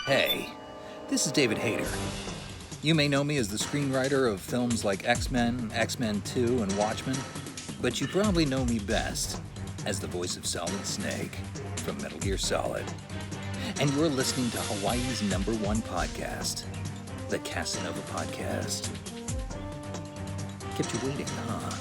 Hey, this is David Hayter. You may know me as the screenwriter of films like X-Men, X-Men 2, and Watchmen, but you probably know me best as the voice of Solid Snake from Metal Gear Solid. And you're listening to Hawaii's #1 podcast, the Kasanova Podcast. Kept you waiting, huh?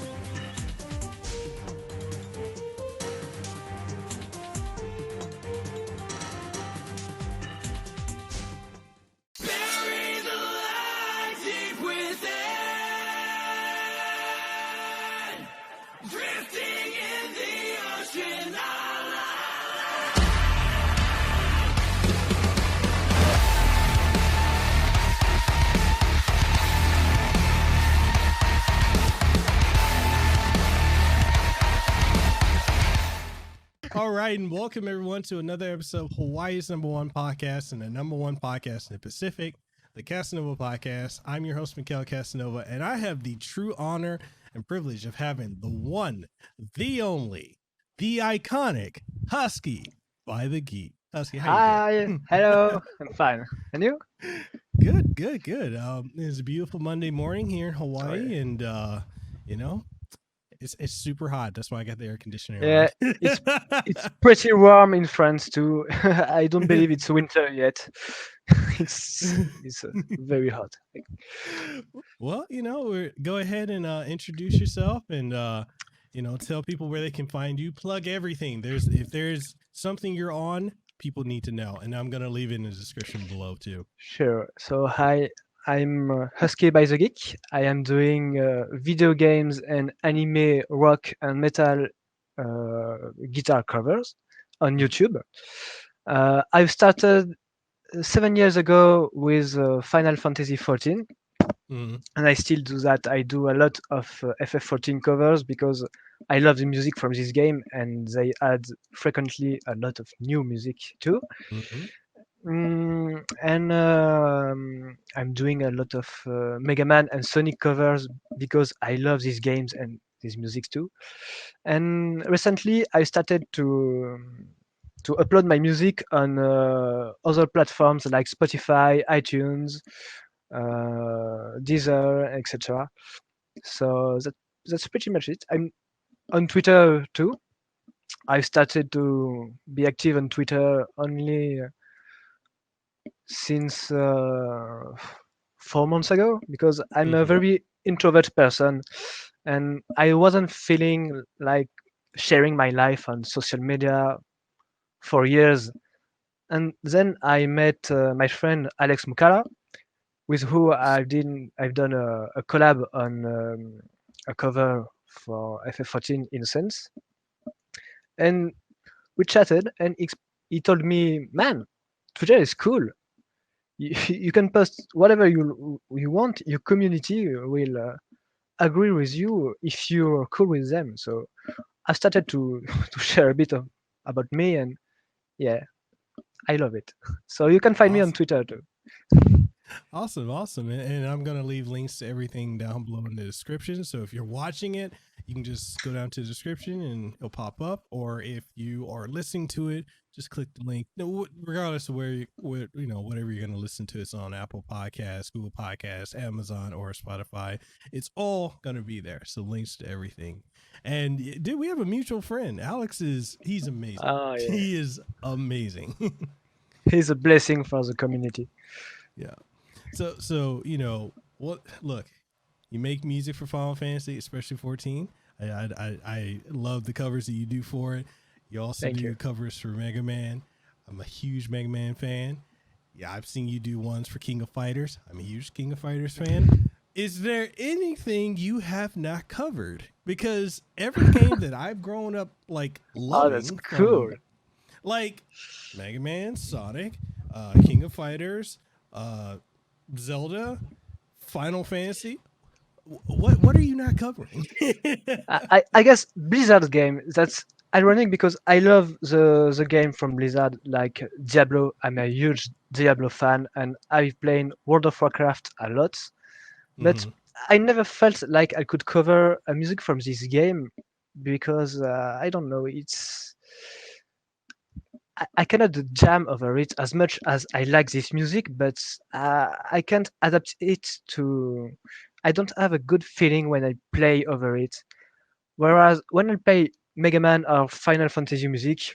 All right, and welcome everyone to another episode of Hawaii's #1 podcast and the #1 podcast in the Pacific, the Kasanova Podcast. I'm your host, Mikhail Kasanova, and I have the true honor and privilege of having the one, the only, the iconic Husky by the Geek. Husky, how you doing? Hi, hello, I'm fine. And you? Good. It's a beautiful Monday morning here in Hawaii, and you know, it's super hot. That's why I got the air conditioner. Yeah, it's pretty warm in France too. I don't believe it's winter yet. it's very hot. Well, go ahead and introduce yourself and tell people where they can find you. Plug everything. If there's something you're on, people need to know, and I'm gonna leave it in the description below too. Sure. So hi, I'm Husky by the Geek. I am doing video games and anime, rock, and metal guitar covers on YouTube. I've started 7 years ago with Final Fantasy XIV, and I still do that. I do a lot of FF14 covers because I love the music from this game, and they add frequently a lot of new music too. And I'm doing a lot of Mega Man and Sonic covers because I love these games and these music too. And recently I started to upload my music on other platforms like Spotify, iTunes, Deezer, etc. So that's pretty much it. I'm on Twitter too. I've started to be active on Twitter only since 4 months ago because I'm a very introvert person and I wasn't feeling like sharing my life on social media for years. And then I met my friend Alex Mukala, with who I've done a collab on a cover for FF14 Innocence. And we chatted and he told me, man, Twitter is cool. You can post whatever you want. Your community will agree with you if you're cool with them. So I started to share a bit about me, and yeah, I love it. So you can find me on Twitter too. Awesome. And I'm going to leave links to everything down below in the description. So if you're watching it, you can just go down to the description and it'll pop up. Or if you are listening to it, just click the link. No, regardless of whatever you're going to listen to, it's on Apple Podcasts, Google Podcasts, Amazon, or Spotify. It's all going to be there. So links to everything. And we have a mutual friend. He's amazing. Oh, yeah. He is amazing. He's a blessing for the community. Yeah. So look, you make music for Final Fantasy, especially 14. I love the covers that you do for it. You also do covers for Mega Man. I'm a huge Mega Man fan. Yeah, I've seen you do ones for King of Fighters. I'm a huge King of Fighters fan. Is there anything you have not covered? Because every game that I've grown up like loving, that's cool. Like Mega Man, Sonic, King of Fighters, Zelda, Final Fantasy. What are you not covering? I guess Blizzard game. That's ironic because I love the game from Blizzard, like Diablo. I'm a huge Diablo fan, and I've played World of Warcraft a lot. But I never felt like I could cover a music from this game because I don't know. I cannot jam over it as much as I like this music, but I can't adapt it to. I don't have a good feeling when I play over it. Whereas when I play Mega Man or Final Fantasy music,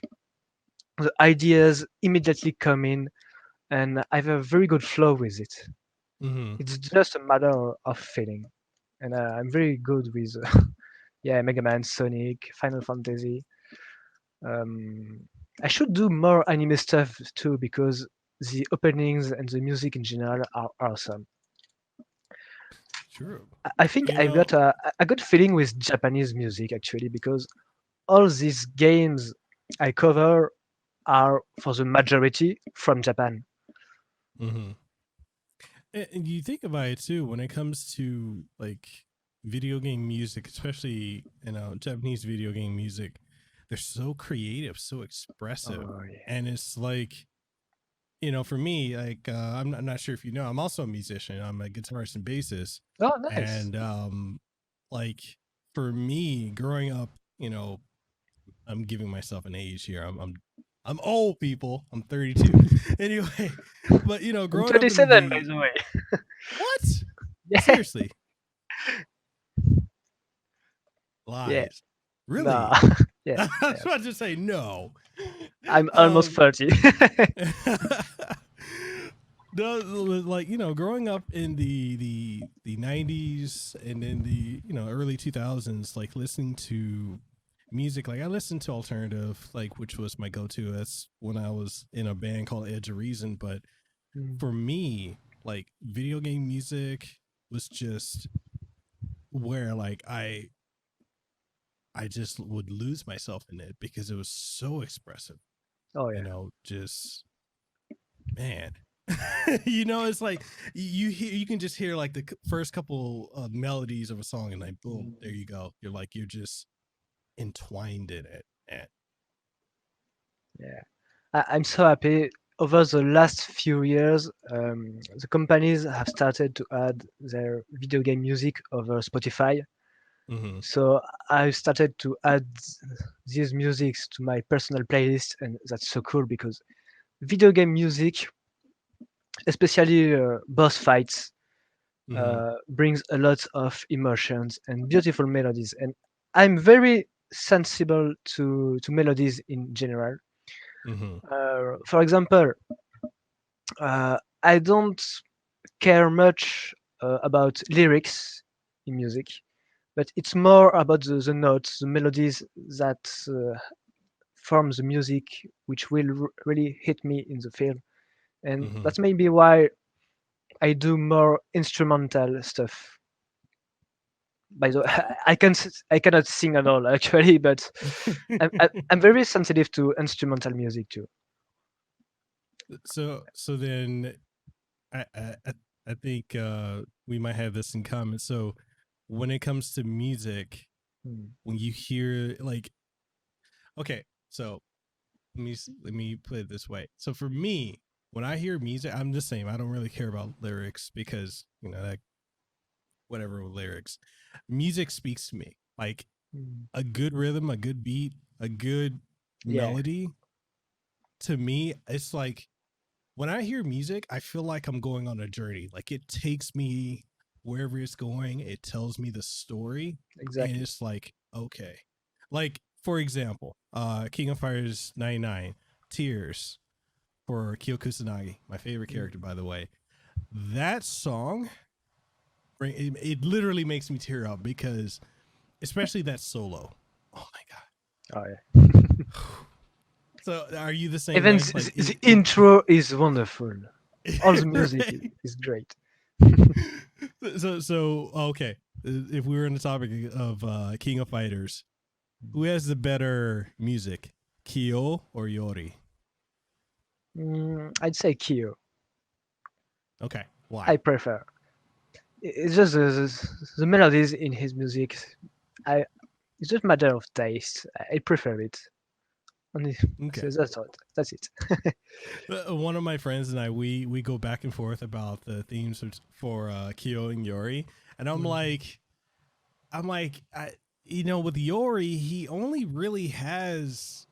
the ideas immediately come in, and I have a very good flow with it. Mm-hmm. It's just a matter of feeling, and I'm very good with yeah, Mega Man, Sonic, Final Fantasy. Um, I should do more anime stuff too because the openings and the music in general are awesome. True. I think You I've know, got a good feeling with Japanese music actually because all these games I cover are for the majority from Japan. mm-hmm. And you think about it too when it comes to like video game music, especially Japanese video game music. They're so creative, so expressive, Oh yeah. and it's like for me, like I'm not sure if you know, I'm also a musician. I'm a guitarist and bassist, Oh nice. and like for me, growing up, I'm giving myself an age here. I'm old, people. I'm 32. Anyway, but I'm growing up in 27 by the the way. what? Yeah. Seriously, Yeah. lies. Nah. Really? Yeah. I I was am. about to say no. I'm almost Um, 30. no, like growing up in the 90s and in the early 2000s, like listening to music, like I listened to alternative, like which was my go-to. That's when I was in a band called Edge of Reason. But Mm. for me, like video game music was just where like I just would lose myself in it because it was so expressive. Oh yeah. Just man. It's like you can just hear like the first couple of melodies of a song and like boom, there you go. You're just entwined in it. And Yeah. I'm so happy. Over the last few years, the companies have started to add their video game music over Spotify. mm-hmm, So I started to add these musics to my personal playlist, and that's so cool because video game music, especially boss fights, mm-hmm, brings a lot of emotions and beautiful melodies. And I'm very sensible to melodies in general. mm-hmm, For example, I don't care much about lyrics in music, but it's more about the notes, the melodies that form the music, which will really hit me in the film. And mm-hmm. that's maybe why I do more instrumental stuff. By the way, I cannot sing at all actually, but I'm very sensitive to instrumental music too. So then I think we might have this in common. So when it comes to music, Mm. when you hear like okay, so let me put it this way. So for me, when I hear music, I'm the same. I don't really care about lyrics because that whatever with lyrics, music speaks to me. Like Mm. a good rhythm, a good beat, a good Yeah, melody. To me, it's like when I hear music, I feel like I'm going on a journey. Like it takes me wherever it's going. It tells me the story, and exactly. it's like okay. Like for example, King of Fighters 99, Tears for Kyo Kusanagi, my favorite Mm. character by the way. That song, it literally makes me tear up because especially that solo. Oh my Oh yeah. god. So are you the same Even way? Like the intro is wonderful. All the music right? is great. So okay. If we were in the topic of King of Fighters, who has the better music, Kyo or Yori? I'd say Kyo. Okay, I why? prefer. It's just the melodies in his music. I It's just a matter of taste. I prefer it. Only so Okay. that's all. That's it. One of my friends and I, we go back and forth about the themes for Kyo and Yori, and Mm. with Yori, he only really has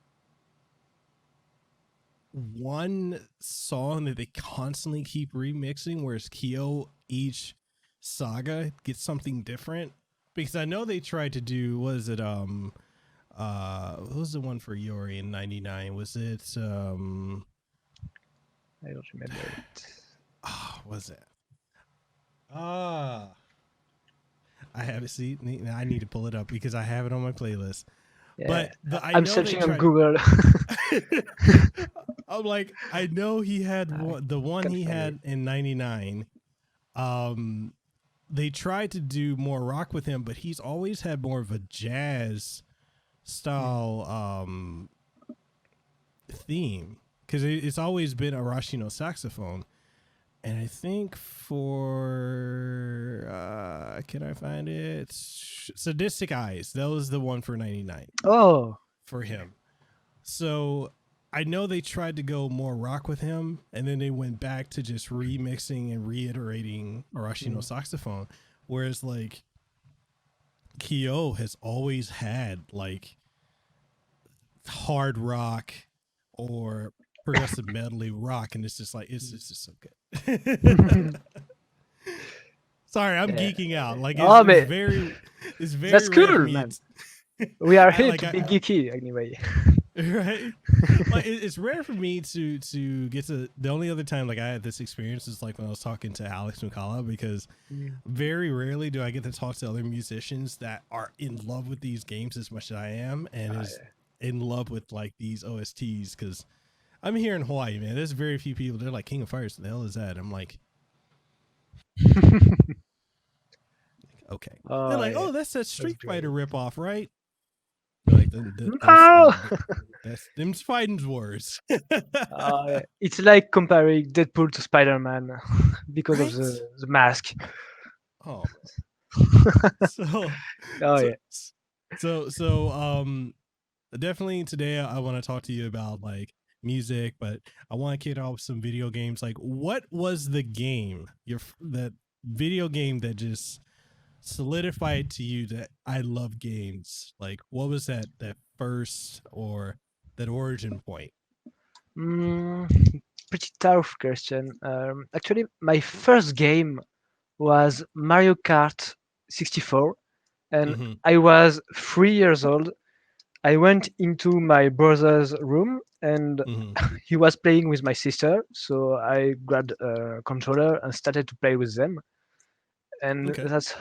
one song that they constantly keep remixing, whereas Kyo each saga gets something different. Because I know they tried to do, what was the one for Yori in 99? Was it I don't remember it. was it? I have it. See, I need to pull it up because I have it on my playlist. Yeah, But I I'm know searching they on tried. Google. I'm like, I know he had the one can't he find had in 99. They tried to do more rock with him, but he's always had more of a jazz style theme because it's always been Arashino saxophone. And I think for can I find it? Sadistic Eyes. That was the one for 99 Oh, for him. So I know they tried to go more rock with him, and then they went back to just remixing and reiterating Arashino saxophone. Whereas like Kyo has always had like hard rock or progressive medley rock, and it's just like it's just so good. Sorry, I'm geeking out. Like it's very that's rare for cool, me. man. We are here like, to be geeky anyway. Right? Like it's rare for me to get to. The only other time like I had this experience is like when I was talking to Alex from Collab, because very rarely do I get to talk to other musicians that are in love with these games as much as I am, and is in love with like these OSTs. Because I'm here in Hawaii, man. There's very few people. They're like, King of Fighters. What the hell is that? I'm like, okay. They're like, oh, that's that Street Fighter ripoff, right? They're like, that's them's fighting words. It's like comparing Deadpool to Spider-Man because of the mask. Oh. So definitely today I want to talk to you about like music, but I want to kick off some video games. Like, what was the game, that video game that just solidified to you that I love games? Like, what was that first or that origin point? Pretty tough question. Actually, my first game was Mario Kart 64, and I was 3 years old. I went into my brother's room, and he was playing with my sister, so I grabbed a controller and started to play with them. And that's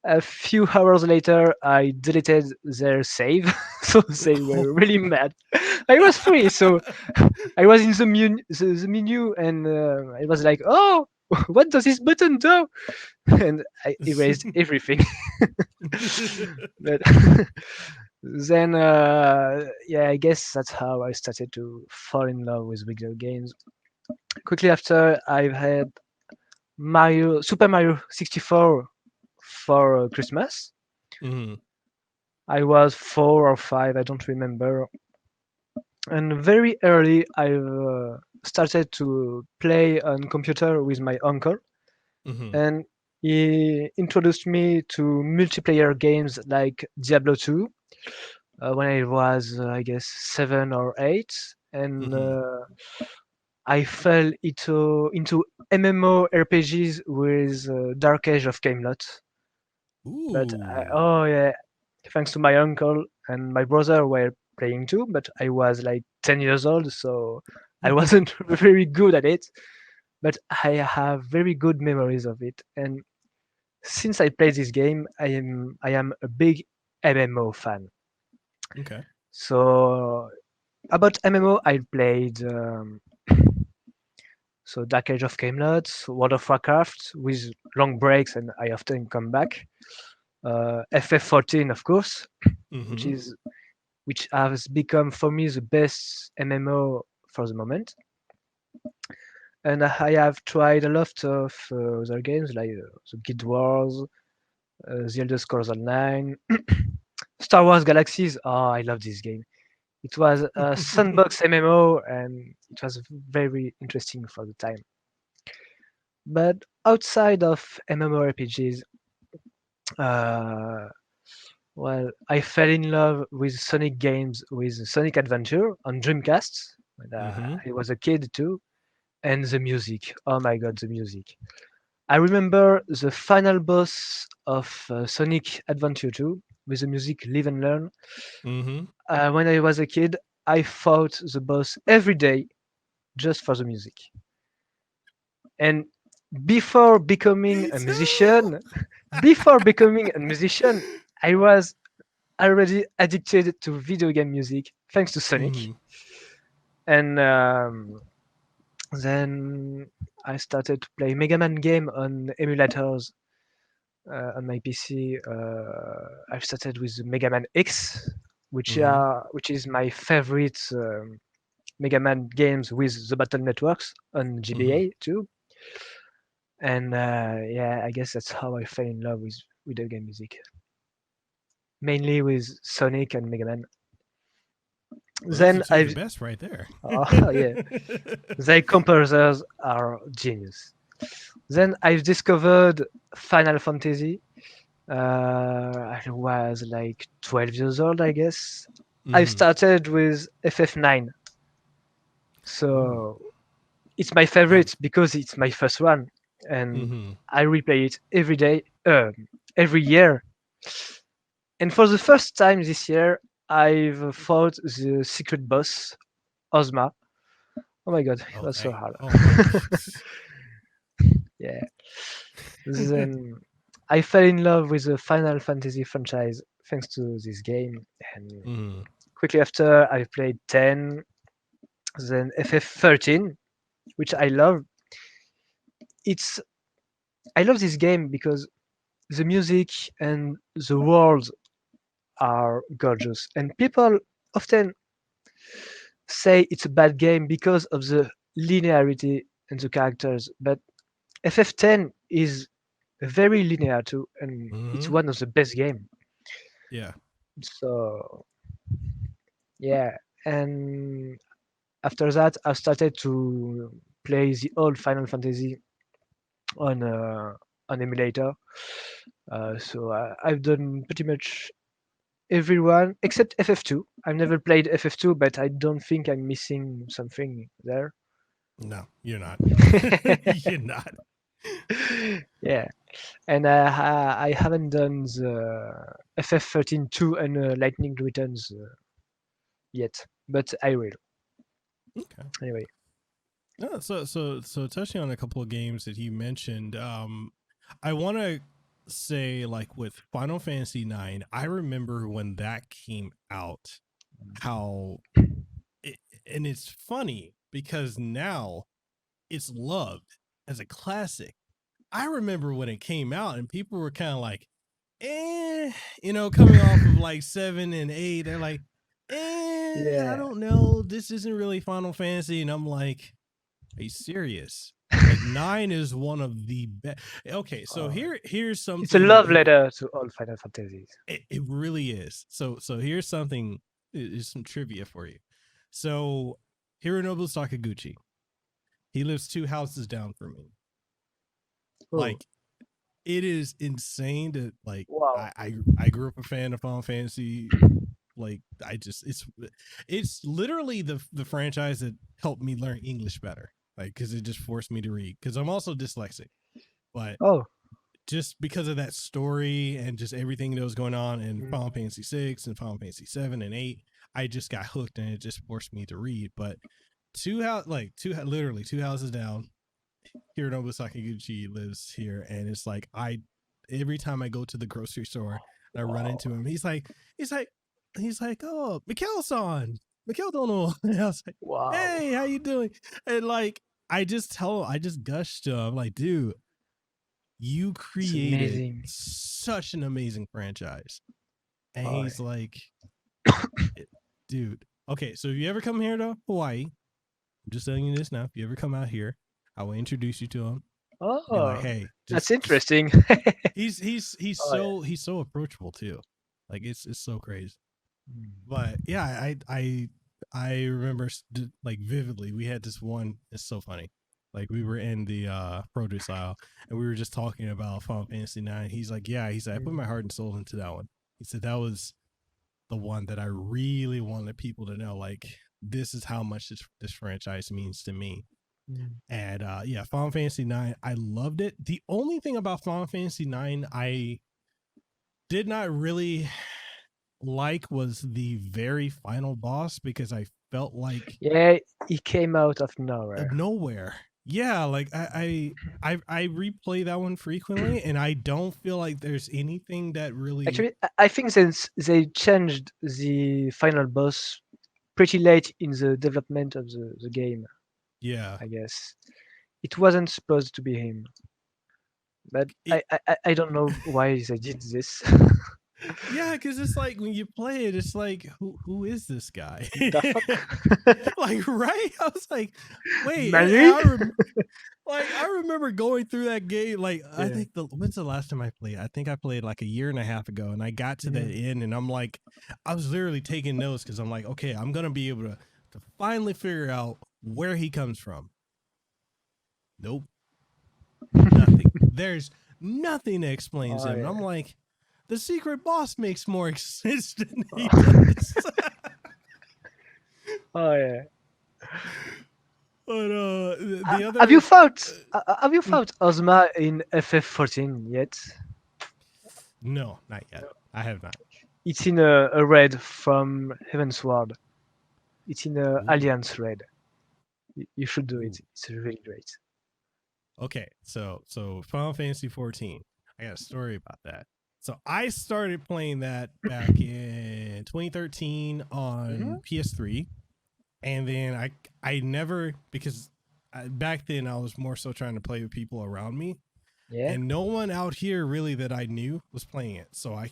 a few hours later, I deleted their save, so they were really mad. I was free, so I was in the menu, and I was like, "Oh, what does this button do?" And I erased everything. But then, I guess that's how I started to fall in love with video games. Quickly after, I had Super Mario 64 for Christmas. I was 4 or 5, I don't remember. And very early, I started to play on computer with my uncle, and he introduced me to multiplayer games like Diablo 2 when I was, I guess, 7 or 8, and I fell into MMORPGs with Dark Age of Camelot. But thanks to my uncle and my brother were playing too, but I was like 10 years old, so I wasn't very good at it. But I have very good memories of it, and since I played this game, I am a big MMO fan. Okay. So about MMO, I played so Dark Age of Camelot, World of Warcraft with long breaks, and I often come back. FF14, of course, which has become for me the best MMO for the moment. And I have tried a lot of other games like the Guild Wars, the Elder Scrolls Online, Star Wars Galaxies. Oh, I love this game. It was a sandbox MMO, and it was very interesting for the time. But outside of MMORPGs, I fell in love with Sonic games with Sonic Adventure on Dreamcast when Mm-hmm. I was a kid too. And the music, oh my god, the music! I remember the final boss of Sonic Adventure 2 with the music Live and Learn. Mm-hmm. When I was a kid, I fought the boss every day just for the music. And before becoming Me a too. musician, before becoming a musician, I was already addicted to video game music thanks to Sonic. Mm-hmm. And then I started to play Mega Man game on emulators on my PC. I started with Mega Man X, Mm-hmm. which is my favorite Mega Man games with the battle networks on Mm-hmm. GBA too. And yeah, I guess that's how I fell in love with video game music, mainly with Sonic and Mega Man. Well, those are Then two of the I've best right there. oh yeah, the composers are genius. Then I've discovered Final Fantasy. I was like 12 years old, I guess. I Mm-hmm. started with FF9, Ooh. so it's my Um, favorite because it's my first one, and mm-hmm. I replay it every day, every year. And for the first time this year, I've fought the secret boss, Ozma. Oh my god, it Oh, was so dang. hard. Oh, man. Yeah. Then I fell in love with the Final Fantasy franchise thanks to this game. And Mm-hmm. quickly after, I played 10, then FF13, which I love. It's I love this game because the music and the world are gorgeous, and people often say it's a bad game because of the linearity and the characters. But FF10 is very linear too, and it's Mm-hmm. one of the best game. Yeah. So yeah, and after that, I started to play the old Final Fantasy on on emulator. I've done pretty much everyone except FF2. I've never played FF2, but I don't think I'm missing something there. No, you're not. You're not. Yeah, and I haven't done the FF13 2 and Lightning Returns yet, but I will Okay. anyway. So touching on a couple of games that you mentioned, I want to say like with Final Fantasy IX, I remember when that came out, how it, and it's funny because now it's loved as a classic. I remember when it came out and people were kind of like, coming off of like 7 and 8, they're like, I Yeah, don't know, this isn't really Final Fantasy, and I'm like, are you serious? Like 9 is one of the best. Okay, so uh, here's it's a something. love letter to all Final Fantasies. It really is. So here's something. Is some trivia for you. So Hironobu Sakaguchi, he lives 2 houses down from me. Oh, Like, it is insane that like wow. I grew up a fan of Final Fantasy. Like it's literally the franchise that helped me learn English better. Like, because it just forced me to read. Because I'm also dyslexic, but Oh, just because of that story and just everything that was going on in mm, Final Fantasy 6 and Final Fantasy 7 and 8, I just got hooked and it just forced me to read. But literally 2 houses down, Hironobu Sakaguchi lives here, and it's like every time I go to the grocery store, I run wow. into him. He's like, oh, Mikkel-san, Mikkel Dono. And I was like, Wow. hey, how you doing? And like, I just gush to him, like, dude, you It's created amazing. such an amazing franchise. And Oh, he's like, dude, okay, so if you ever come here to Hawaii, I'm just telling you this now. If you ever come out here, I will introduce you to him. Be like, oh, hey, that's just interesting. Oh yeah. he's so approachable too. Like, it's so crazy. Mm. But yeah, I remember like vividly. We had this one. It's so funny. Like, we were in the produce aisle and we were just talking about Final Fantasy 9. He's like, yeah. He said, I put my Mm. heart and soul into that one. He said that was the one that I really wanted people to know. Like, this is how much this franchise means to me. Mm. And yeah, Final Fantasy IX, I loved it. The only thing about Final Fantasy IX I did not really like was the very final boss, because I felt like Yeah, he came out of nowhere. nowhere. Yeah, like I replay that one frequently, and I don't feel like there's anything that really. Actually, I think since they changed the final boss pretty late in the development of the game, Yeah, I guess. It wasn't supposed to be him. But It- I don't know why they did this. yeah, because it's like when you play it, it's like who is this guy? The fuck? Like, right? I was like, wait, Nani? I remember going through that game. Like, I Yeah. think when's the last time I played? I think I played like a year and a half ago, and I got to that end, and I'm like, I was literally taking notes, because I'm like, okay, I'm gonna be able to finally figure out where he comes from. Nope, nothing. There's nothing that explains Oh, him. And yeah. I'm like, the secret boss makes more sense than he does. Oh yeah. But the other, Have you fought Ozma in FF14 yet? No, not yet. I have not. It's in a raid from Heavensward. It's in a Ooh. Alliance raid. You should do it. It's really great. Okay, so Final Fantasy XIV. I got a story about that. So I started playing that back in 2013 on PS3, and then I never, because back then I was more so trying to play with people around me, Yeah. and no one out here really that I knew was playing it. So I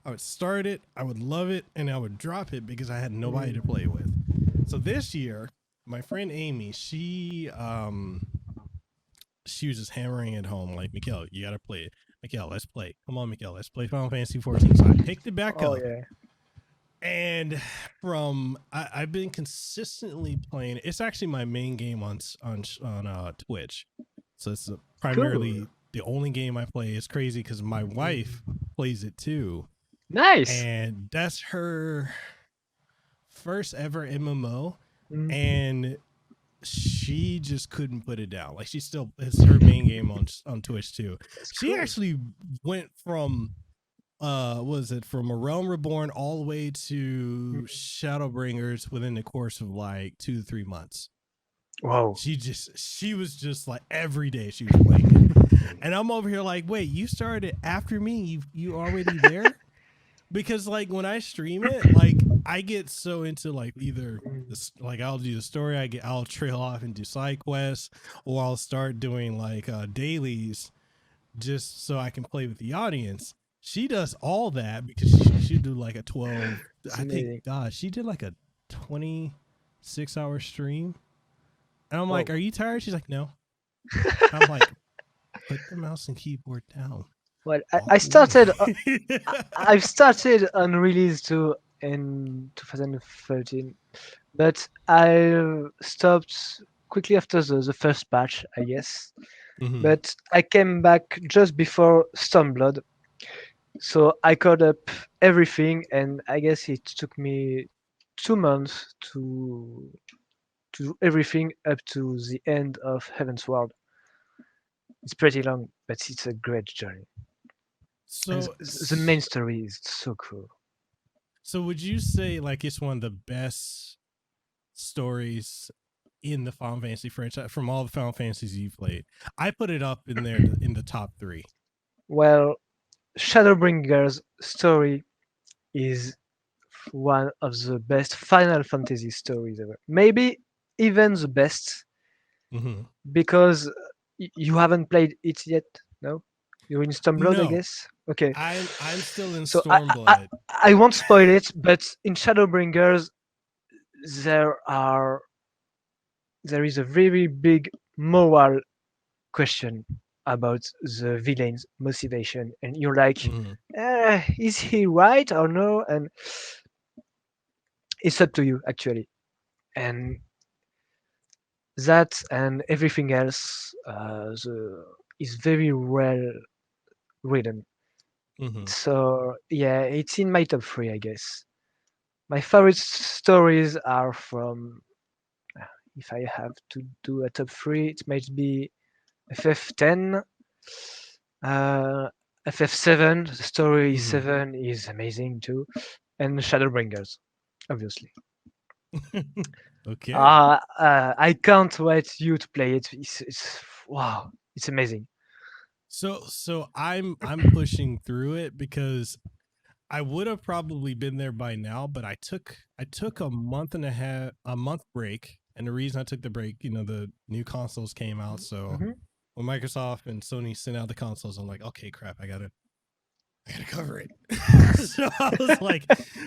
would start it, I would love it, and I would drop it because I had nobody to play with. So this year, my friend Amy, she was just hammering at home like, Mikhail, you gotta play it. Mikhail, let's play. Come on, Mikhail, let's play Final Fantasy XIV. So I picked it back Oh up. yeah. And I've been consistently playing. It's actually my main game on Twitch. So it's primarily the only game I play. It's crazy because my wife plays it too. Nice. And that's her first ever MMO. Mm. And she just couldn't put it down. Like, it's her main game on Twitch too. She cool. actually went from from A Realm Reborn all the way to Shadowbringers within the course of like 2 to 3 months. Wow. She was just like, every day she was playing it. And I'm over here like, wait, you started after me? You already there? Because like when I stream it, like I get so into like either like I'll do the story, I'll trail off and do side quests, or I'll start doing like dailies just so I can play with the audience. She does all that because she do like a 12. It's I amazing. think she did like a 26-hour stream, and I'm like, "Are you tired?" She's like, "No." I'm like, "Put the mouse and keyboard down." Well, I started. I've started on release 2 in 2013, but I stopped quickly after the first patch, I guess. Mhm. But I came back just before Stormblood, so I caught up everything, and I guess it took me 2 months to do everything up to the end of Heavensward. It's pretty long, but it's a great journey. And So the main story is so cool. So would you say like it's one of the best stories in the Final Fantasy franchise from all the Final Fantasies you've played? I put it up in there in the top 3. Well, Shadowbringer's story is one of the best Final Fantasy stories ever. Maybe even the best, Mm-hmm. because you haven't played it yet, no? You're in Stormblood, I No. guess? Okay. I'm still in So Stormblood. I won't spoil it, but in Shadowbringers, there is a very big moral question about the villain's motivation, and you're like, is he right or no? And it's up to you, actually. And that and everything else is very well written. Mm-hmm. So yeah, it's in my top 3, I guess. My favorite stories are from, if I have to do a top three, it might be FF10, uh, FF7. The story Mhm. 7 is amazing too, and Shadowbringers, obviously. Okay. I can't wait you to play it. It's wow, it's amazing. So I'm pushing through it because I would have probably been there by now, but I took a month break, and the reason I took the break, the new consoles came out, so Hmm. when Microsoft and Sony sent out the consoles, I'm like, okay, crap, I gotta cover it. So I was like,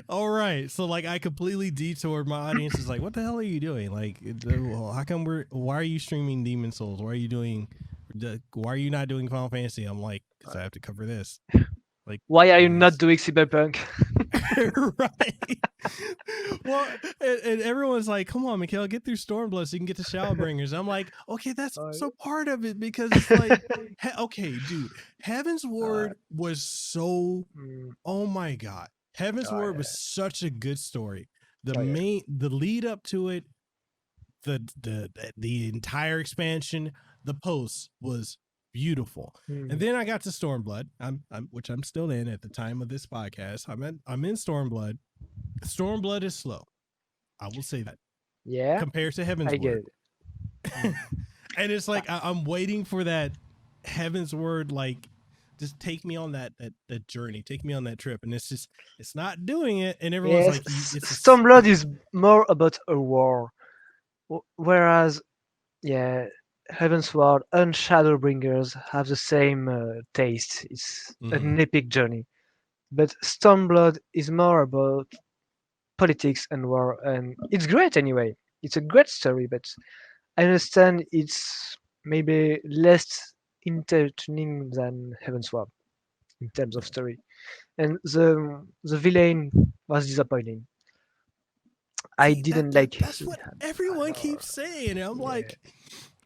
all right. So like I completely detoured. My audience is like, what the hell are you doing? Like, how come why are you streaming Demon Souls? Why are you not doing Final Fantasy? I'm like, because I have to cover this. Like, Why are you not please. doing Cyberpunk? Right. Well, and everyone's like, come on, Mikhail, get through Stormblood so you can get to Shadowbringers. I'm like, okay, that's Uh, so part of it because it's like, okay, dude, Heaven's uh, Ward was so, mm, oh my God. Heaven's oh, Ward yeah, was such a good story. oh, yeah. The lead up to it, the entire expansion, the post was beautiful. And Mm, then I got to Stormblood, which I'm still in at the time of this podcast. I'm in Stormblood. Stormblood is slow. I will say that yeah, compared to Heaven's I get Word. it. Mm. And it's like I'm waiting for that Heaven's Word, like just take me on that journey, take me on that trip, and it's not doing it. And everyone's Yes, like, it's Stormblood is more about a war, whereas yeah, Heavensward and Shadowbringers have the same taste. It's mm-hmm. an epic journey, but Stormblood is more about politics and war, and it's great anyway. It's a great story, but I understand it's maybe less entertaining than Heavensward in terms of Yeah. story, and the villain was disappointing. I See didn't like that's what him. everyone keeps saying. And I'm Yeah. like,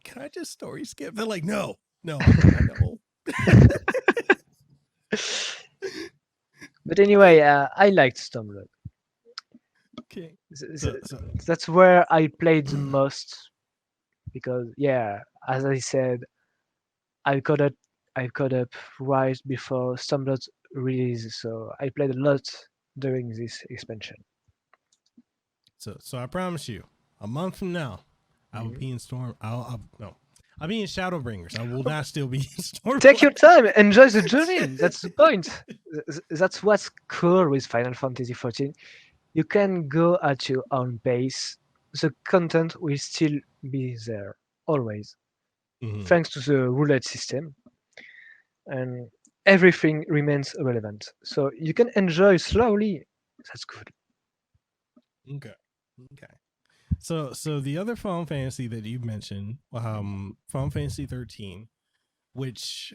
can I just story skip? They're like, no, I know. But anyway, I liked Stormblood. Okay. Th- So th- That's where I played the most because, yeah, as I said, I got up, I got up right before Stormblood release, so I played a lot during this expansion. so I promise you, a month from now, I will Mhm. be in Storm. I'll be in Shadowbringers. I will not still be in Take your Stormblood. time, enjoy the journey. That's the point. That's what's cool with Final Fantasy XIV. You can go at your own pace. The content will still be there always, Mhm. thanks to the roulette system, and everything remains relevant. So you can enjoy slowly. That's good. Okay. Okay. So the other Final Fantasy that you mentioned, Final Fantasy 13, which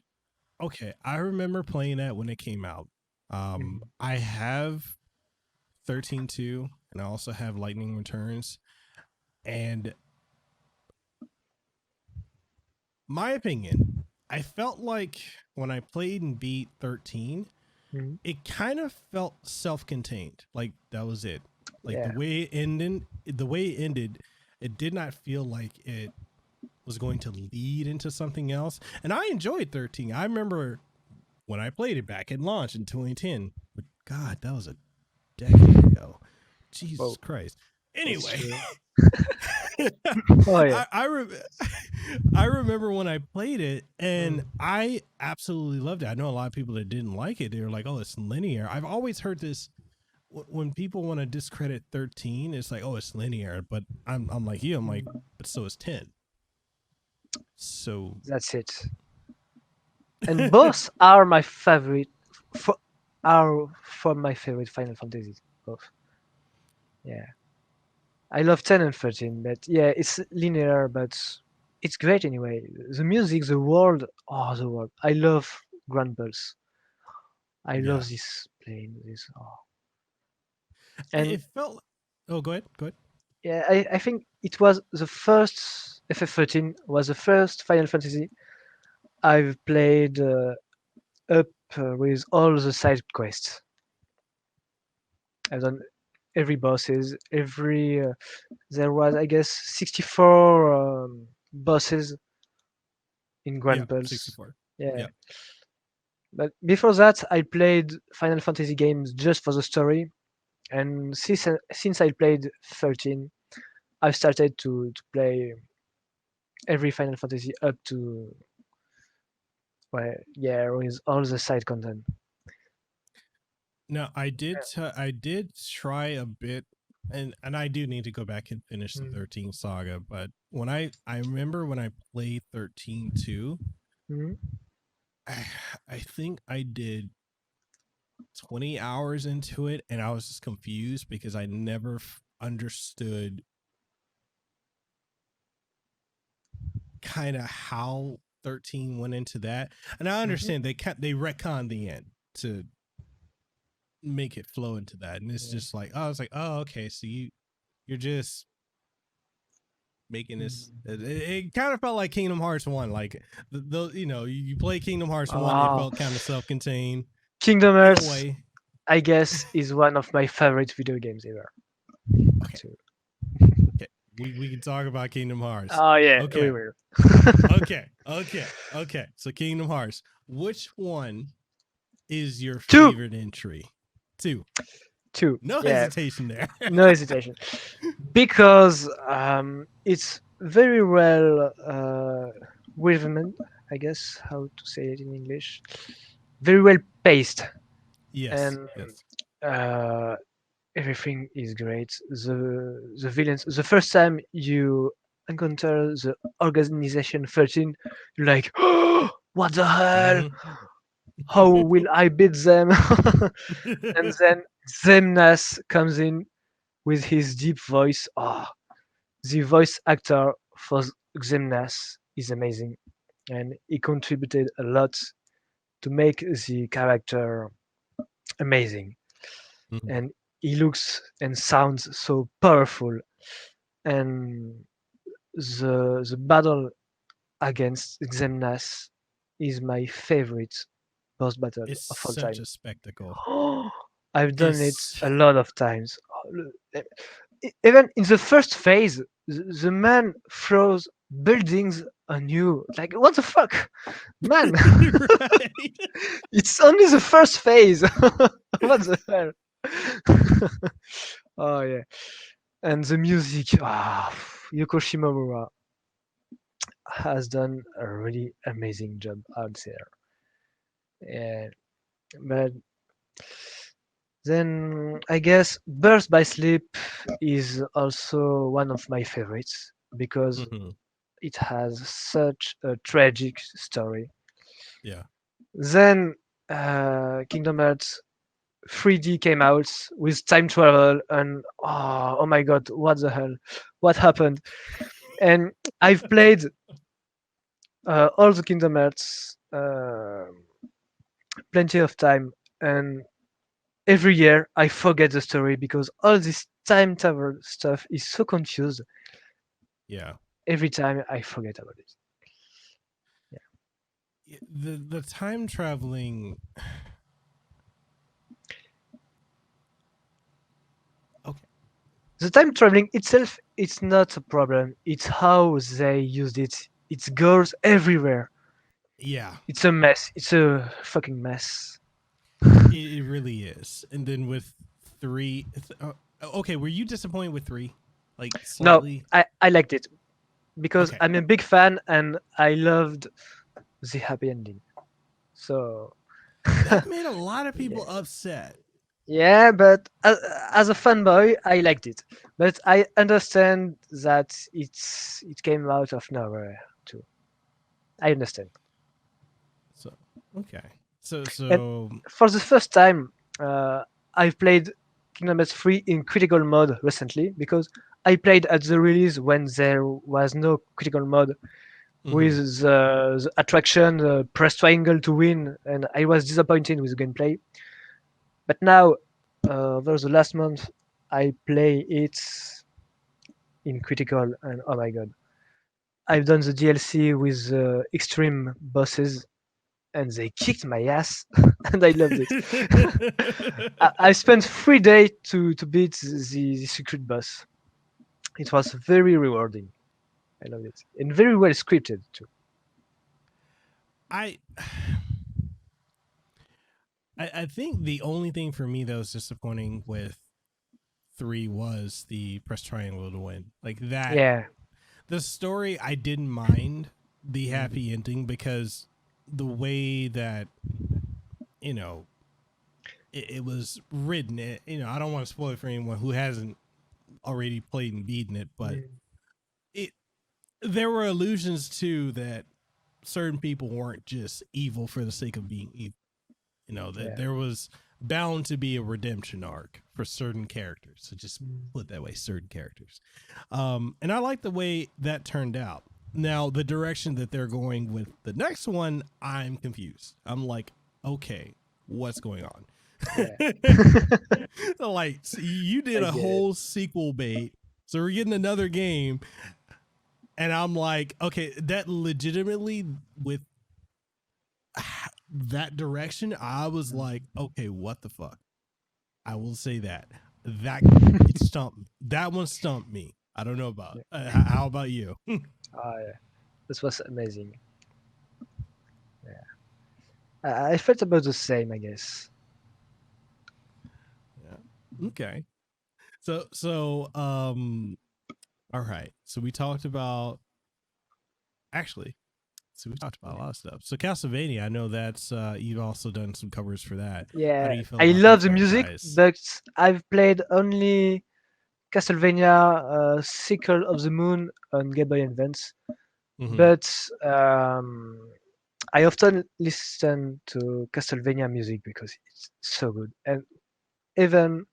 okay, I remember playing that when it came out. Mhm. I have 13 too, and I also have Lightning Returns. And my opinion, I felt like when I played and beat 13, Mhm. it kind of felt self-contained. Like that was it. Like Yeah. the way it ended, it did not feel like it was going to lead into something else. And I enjoyed 13. I remember when I played it back at launch in 2010. But God, that was a decade ago. Jesus Oh, Christ. that's Anyway, true. Oh yeah. I, I, re- I remember when I played it and Mm. I absolutely loved it. I know a lot of people that didn't like it. They were like, oh, it's linear. I've always heard this when people want to discredit 13, it's like, oh, it's linear. But I'm like you. I'm like, Mm. but so is 10. So That's it. And both are my favorite. For, are from my favorite Final Fantasies. Both. Yeah. I love 10 and 13, but yeah, it's linear, but it's great anyway. The music, the world, oh, the world. I love Grand Pulse. I yeah, love this plane. This, oh. it And felt. Oh, go ahead. Go ahead. yeah, I think it was the first FF13 was the first Final Fantasy I've played up with all the side quests. I've done every bosses, every there was I guess 64 bosses in Yeah, Grand Pulse. 64. Yeah, Yeah. but before that, I played Final Fantasy games just for the story, and since I played 13, I've started to play every Final Fantasy up to well, yeah, with all the side content. Now I did try a bit, and I do need to go back and finish the Mm. 13 saga, but when I remember when I played 13 2, Mhm. I, I think I did 20 hours into it and I was just confused because I never understood kind of how 13 went into that. And I Mhm. understand they retcon the end to make it flow into that, and it's Yeah. just like, I was like, oh, okay, so you're just making this. Mm. It kind of felt like Kingdom Hearts 1, like the you play Kingdom Hearts 1, it Ah, felt kind of self-contained Kingdom in a Hearts, way. I guess, is one of my favorite video games ever. Okay, Too. okay, we can talk about Kingdom Hearts. Oh yeah, we Okay, will. okay, so Kingdom Hearts, which one is your Two, favorite entry? Two. two. No Yeah, hesitation there. no hesitation. Because it's very well rhythmed, I guess how to say it in English. Very well paced, Yes, and yes. uh, everything is great. The villains. The first time you encounter the organization 13, you're like, oh, what the hell? Hmm. How will I beat them? And then Zemnas comes in with his deep voice. Ah, the voice actor for Xemnas is amazing, and he contributed a lot to make the character amazing. Mhm. And he looks and sounds so powerful. And the battle against Xemnas is my favorite boss battle It's of all such time. a spectacle. I've done it It's a lot of times. Even in the first phase, the man throws buildings on you. Like, what the fuck? Man, right. it's only the first phase. What the hell? Oh, yeah. And the music. Yoko Shimomura has done a really amazing job out there. Yeah, but then I guess Birth by Sleep is also one of my favorites because Mhm. it has such a tragic story. Yeah. Then Kingdom Hearts 3D came out with time travel, and oh my god, what the hell? What happened? And I've played all the Kingdom Hearts plenty of time, and every year I forget the story because all this time travel stuff is so confused. Yeah. Every time I forget about it. The time traveling. Okay. The time traveling itself, it's not a problem. It's how they used it. It goes everywhere. Yeah. It's a mess. It's a fucking mess. It really is. And then with three, okay, were you disappointed with three? Like No, slightly? I liked it because Okay. I'm a big fan and I loved the happy ending. So That made a lot of yeah, people upset. yeah, but as a fanboy, I liked it. But I understand that it came out of nowhere too. I understand. So okay. So And so for the first time, uh, I've played Kingdom Hearts 3 in critical mode recently because I played at the release when there was no critical mode with mhm. the attraction, press triangle to win, and I was disappointed with the gameplay. But now, over the last month, I play it in critical, and oh my god, I've done the DLC with extreme bosses, and they kicked my ass, and I loved it. I spent 3 days to beat the secret boss. It was very rewarding. I loved it, and very well scripted too. I I think the only thing for me that was disappointing with 3 was the press triangle to win. Like that, Yeah, the story I didn't mind the happy ending because the way that you know it was written. I don't want to spoil it for anyone who hasn't already played and beaten it, but it there were allusions to that certain people weren't just evil for the sake of being evil. That there was bound to be a redemption arc for certain characters. So just put it that way, certain characters. And I like the way that turned out. Now, the direction that they're going with the next one, I'm confused. I'm like, okay, what's going on? yeah. Like, so you did a whole sequel bait. So we're getting another game. And I'm like, okay, that legitimately with that direction, I was like, okay, what the fuck? I will say that it stumped me. That one stumped me. I don't know about how about you? Oh, yeah. This was amazing. Yeah, I felt about the same, I guess. Yeah. Okay. So all right. So we talked about so we talked about a lot of stuff. So Castlevania, I know that's you've also done some covers for that. How Yeah, do you feel I about love that the music, franchise? but I've played only Castlevania Seeker of the Moon on Game Boy Advance. Mhm. But I often listen to Castlevania music because it's so good. And even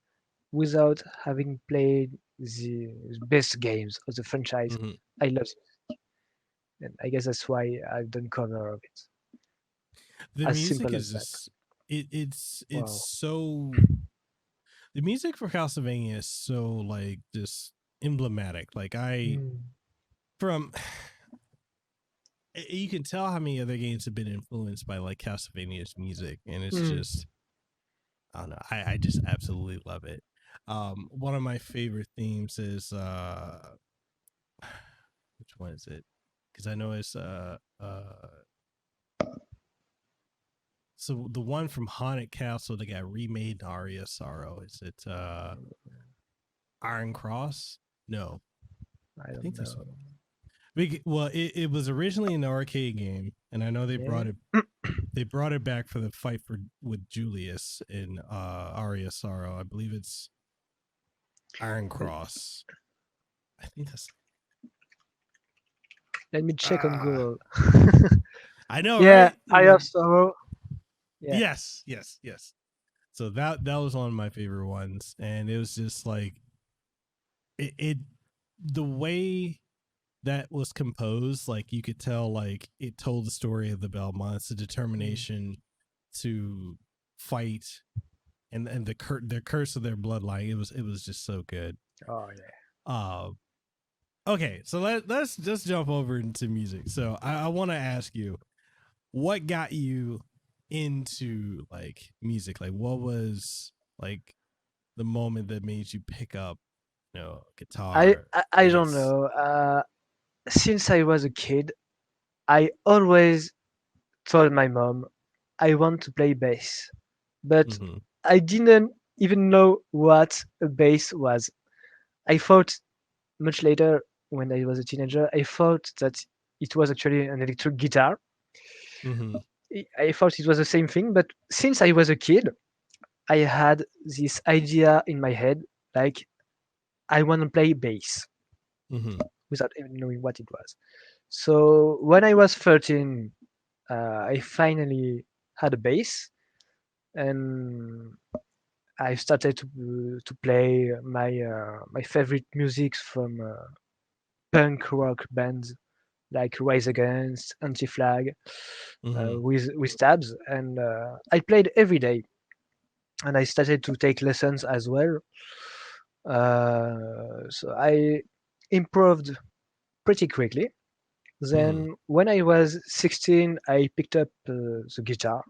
without having played the best games of the franchise, Mhm. I love it. And I guess that's why I've done cover of it. The As music simple is as that. just it's Wow. so the music for Castlevania is so like just emblematic. Like from you can tell how many other games have been influenced by like Castlevania's music, and it's Mm. just I don't know. I just absolutely love it. One of my favorite themes is which one is it? Because I know it's so the one from Haunted Castle that got remade in Aria Sorrow. Is it Iron Cross? No, I I don't think that's know. well. It was originally an arcade game, and I know they brought Yeah. it. They brought it back for the fight with Julius in Aria Sorrow. I believe it's Iron Cross. I think that's. Let me check on Google. I know, Yeah, right? I have Sorrow. Yeah. Yes. So that was one of my favorite ones, and it was just like it the way that was composed, like you could tell, like it told the story of the Belmonts, the determination to fight, and the curse of their bloodline. It was just so good. Oh yeah. Okay, so let's just jump over into music. So I want to ask you, what got you into like music? Like, what was like the moment that made you pick up, guitar, I don't bass? know. Since I was a kid, I always told my mom I want to play bass, but Mm-hmm. I didn't even know what a bass was. I thought much later when I was a teenager, I thought that it was actually an electric guitar. Mm-hmm. I thought it was the same thing, but since I was a kid, I had this idea in my head like I want to play bass Mm-hmm. without even knowing what it was. So when I was 13, I finally had a bass, and I started to play my favorite music from punk rock bands like Rise Against, Anti-Flag, Mm-hmm. with tabs, and I played every day. And I started to take lessons as well. So I improved pretty quickly. Mm-hmm. Then when I was 16, I picked up the guitar,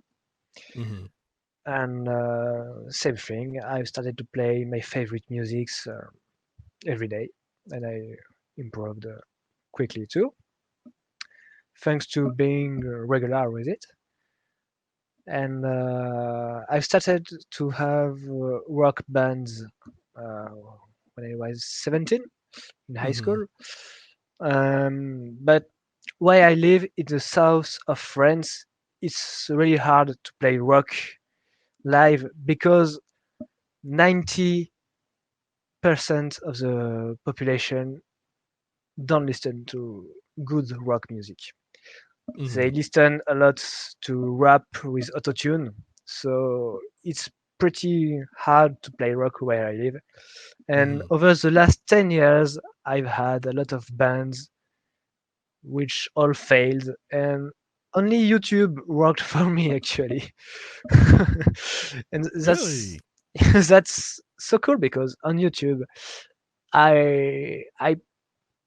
Mm-hmm. and same thing. I started to play my favorite musics every day, and I improved quickly too, thanks to being regular with it. And I started to have rock bands uh, when I was 17 in high Mm-hmm. school. But where I live in the south of France, it's really hard to play rock live because 90% of the population don't listen to good rock music. Mm-hmm. They listen a lot to rap with autotune, so it's pretty hard to play rock where I live. And Mm-hmm. over the last 10 years, I've had a lot of bands which all failed, and only YouTube worked for me actually. And that's Really? that's so cool because on YouTube I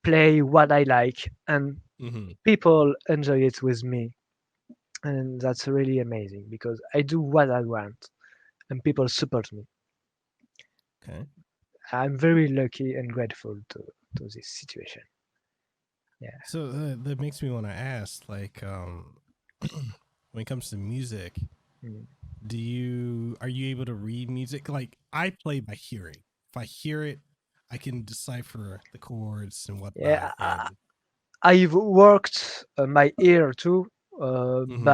play what I like and Mm-hmm. people enjoy it with me, and that's really amazing because I do what I want and people support me. Okay. I'm very lucky and grateful to this situation. Yeah. So that makes me want to ask, like, when it comes to music, Mm. are you able to read music? Like, I play by hearing. If I hear it, I can decipher the chords and whatnot. Yeah, And I've worked my ear too mm-hmm.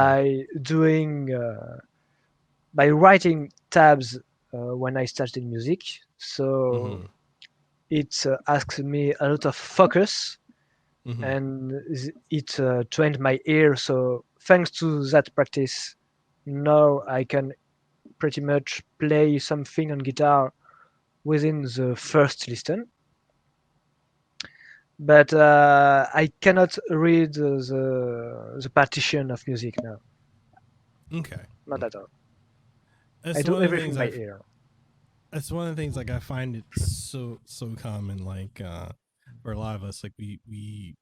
by writing tabs when I started music. So Mm-hmm. it asks me a lot of focus, Mm-hmm. and it trained my ear. So thanks to that practice, now I can pretty much play something on guitar within the first listen. But I cannot read the partition of music now. Okay. Not at Okay. all. I That's do one of the everything things by ear. that's one of the things like I find it so common, like for a lot of us, like we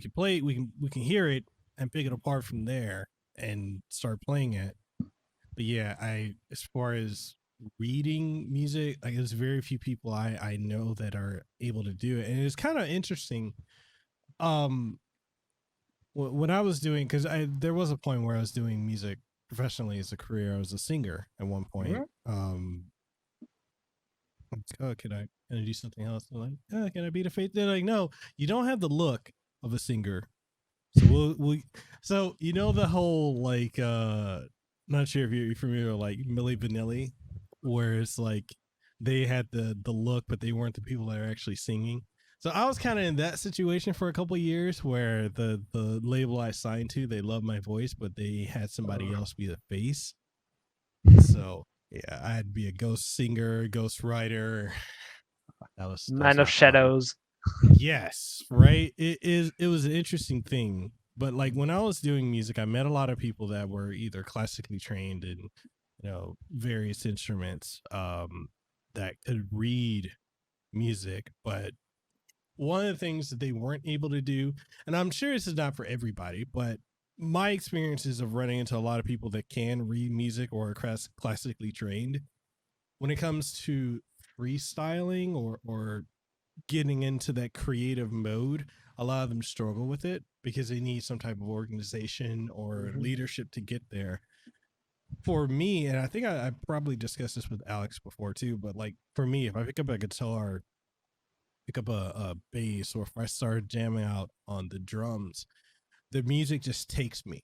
can play, we can hear it and pick it apart from there and start playing it. But yeah, as far as reading music, like there's very few people I know that are able to do it. And it's kind of interesting. um when I was doing, because I there was a point where I was doing music professionally as a career. I was a singer at one point. Mhm. Oh, can I do something else? They're like, oh, can I be the face? They're like, no, you don't have the look of a singer. So so you know the whole like not sure if you're familiar with like Milli Vanilli, where it's like they had the look, but they weren't the people that are actually singing. So I was kind of in that situation for a couple of years where the label I signed to, they loved my voice, but they had somebody else be the face. So yeah, I had to be a ghost singer, ghost writer. That was Man of not fun. Shadows. Yes, right. It was an interesting thing. But like when I was doing music, I met a lot of people that were either classically trained in, various instruments, that could read music. But one of the things that they weren't able to do, and I'm sure this is not for everybody, but my experiences of running into a lot of people that can read music or are classically trained, when it comes to freestyling or getting into that creative mode, a lot of them struggle with it because they need some type of organization or Mhm. leadership to get there. For me, and I think I probably discussed this with Alex before too, but like for me, if I pick up a guitar, pick up a bass, or if I start jamming out on the drums, the music just takes me.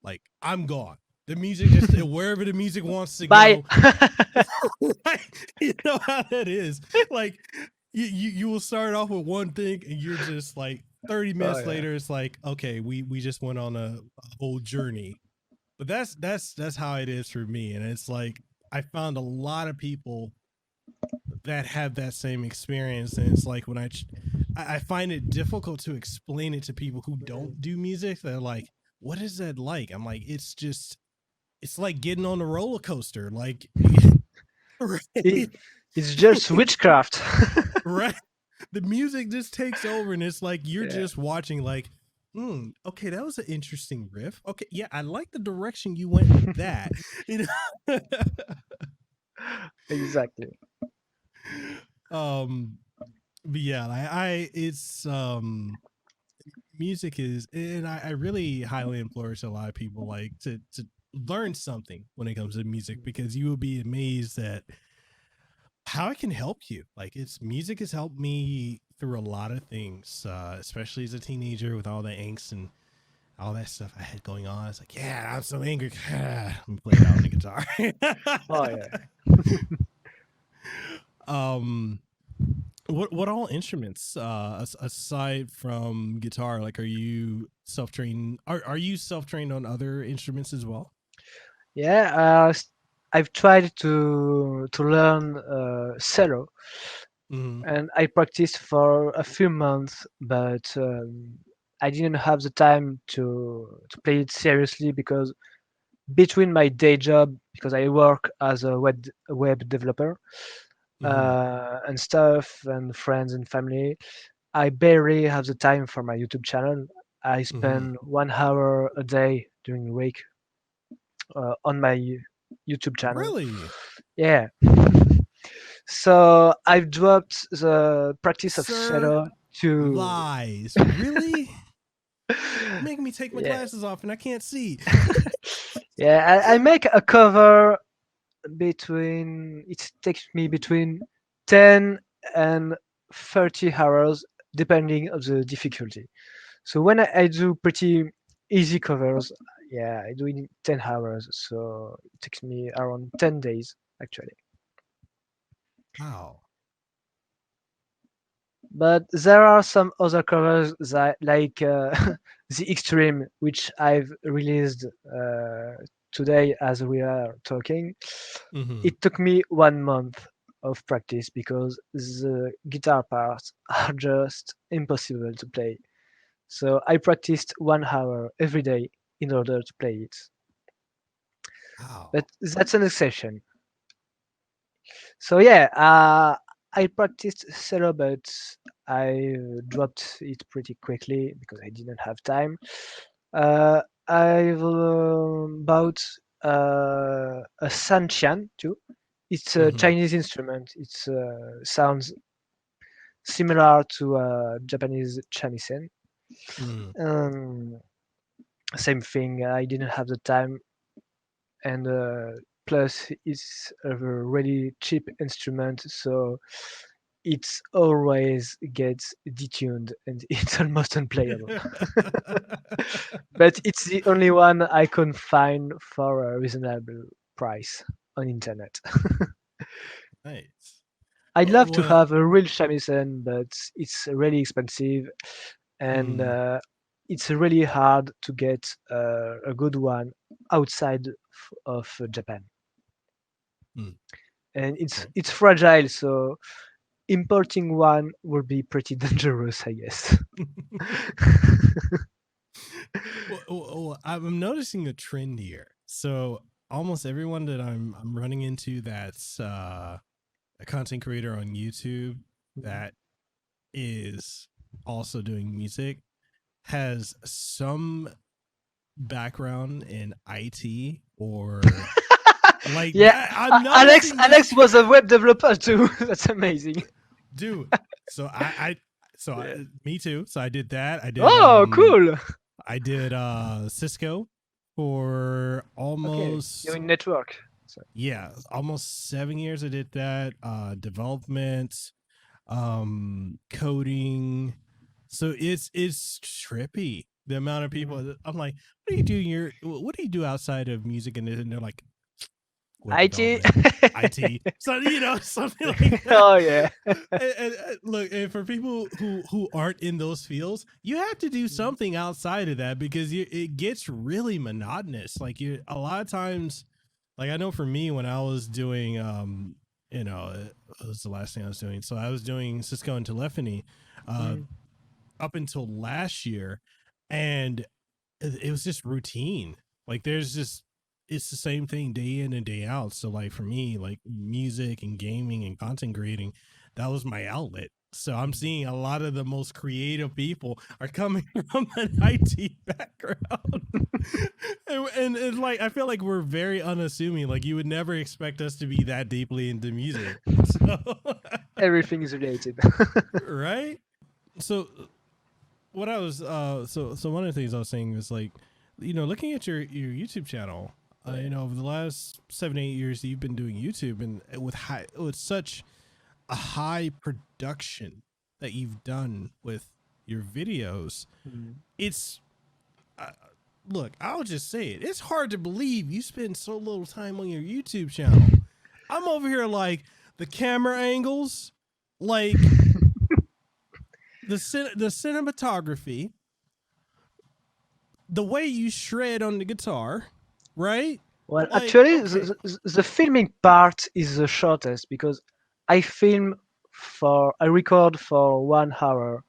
Like I'm gone. The music just wherever the music wants to Bye. go. Right? You know how that is. Like you will start off with one thing and you're just like 30 Oh minutes yeah. later it's like, okay, we just went on a whole journey. But that's how it is for me. And it's like I found a lot of people that have that same experience. And it's like when I find it difficult to explain it to people who don't do music. They're like, what is that like? I'm like, it's like getting on a roller coaster. Like It, right? it's just witchcraft. Right. The music just takes over and it's like you're Yeah. just watching like Okay, that was an interesting riff. Okay, yeah, I like the direction you went with that. You know? Exactly. But yeah, it's music is, and I really highly implore to a lot of people like to learn something when it comes to music, because you will be amazed at how it can help you. Like, it's music has helped me through a lot of things, especially as a teenager with all the angst and all that stuff I had going on. It's like, yeah, I'm so angry. I'm playing out on the guitar. Oh yeah. What all instruments aside from guitar, like, are you self-trained? Are you self-trained on other instruments as well? Yeah, I've tried to learn cello, Mm-hmm. and I practiced for a few months, but I didn't have the time to play it seriously, because between my day job, because I work as a web developer, Mm-hmm. and stuff, and friends and family, I barely have the time for my YouTube channel. I Mm-hmm. spend 1 hour a day during the week on my YouTube channel. Really? Yeah. So I've dropped the practice of Sir, cello to. lies. Really? Making me take my Yeah. glasses off and I can't see. Yeah, I make a cover between. It takes me between 10 and 30 hours, depending on the difficulty. So when I do pretty easy covers, yeah, I do it in 10 hours. So it takes me around 10 days, actually. Wow. But there are some other covers that, like the Extreme, which I've released today as we are talking. Mm-hmm. It took me 1 month of practice, because the guitar parts are just impossible to play. So I practiced 1 hour every day in order to play it. Wow. But that's an exception. So yeah, I practiced cello, but I dropped it pretty quickly because I didn't have time. I've bought a santian too. It's a Mm-hmm. Chinese instrument. It sounds similar to Japanese shamisen. Mm-hmm. Um, Same thing. I didn't have the time, and plus it's a really cheap instrument, so it's always gets detuned and it's almost unplayable. But it's the only one I can find for a reasonable price on internet. Nice. I'd love to Well, have a real shamisen, but it's really expensive, and mm, it's really hard to get a good one outside of Japan. mm, And okay. it's fragile, so importing one would be pretty dangerous, I guess. I'm noticing a trend here. So almost everyone that I'm running into that's a content creator on YouTube that is also doing music has some background in IT or like Yeah, that. I'm Alex noticing this, Alex was a web developer too. That's amazing. dude. So me too. So I did that. Oh, cool. I did Cisco for Okay, you're almost, in network. So, yeah, almost 7 years. I did that. Development, coding. So it's trippy the amount of people. I'm like, what do you do outside of music? And they're like, web IT. development, IT. So something like that. Oh yeah. Look, and for people who aren't in those fields, you have to do something outside of that, because it gets really monotonous. Like, you a lot of times, like, I know for me when I was doing it was the last thing I was doing. So I was doing Cisco and telephony Mm. up until last year, and it was just routine. Like, it's the same thing day in and day out. So, like, for me, like, music and gaming and content creating, that was my outlet. So I'm seeing a lot of the most creative people are coming from an IT background. and it's like, I feel like we're very unassuming. Like you would never expect us to be that deeply into music. So, Everything is related. right? So what I was so one of the things I was saying is like, looking at your YouTube channel, over the last 7-8 years you've been doing YouTube, and with such a high production that you've done with your videos, it's look, I'll just say it, it's hard to believe you spend so little time on your YouTube channel. I'm over here like the camera angles, like the cinematography, the way you shred on the guitar, right? Well, Like, actually, okay. the filming part is the shortest because I record for 1 hour,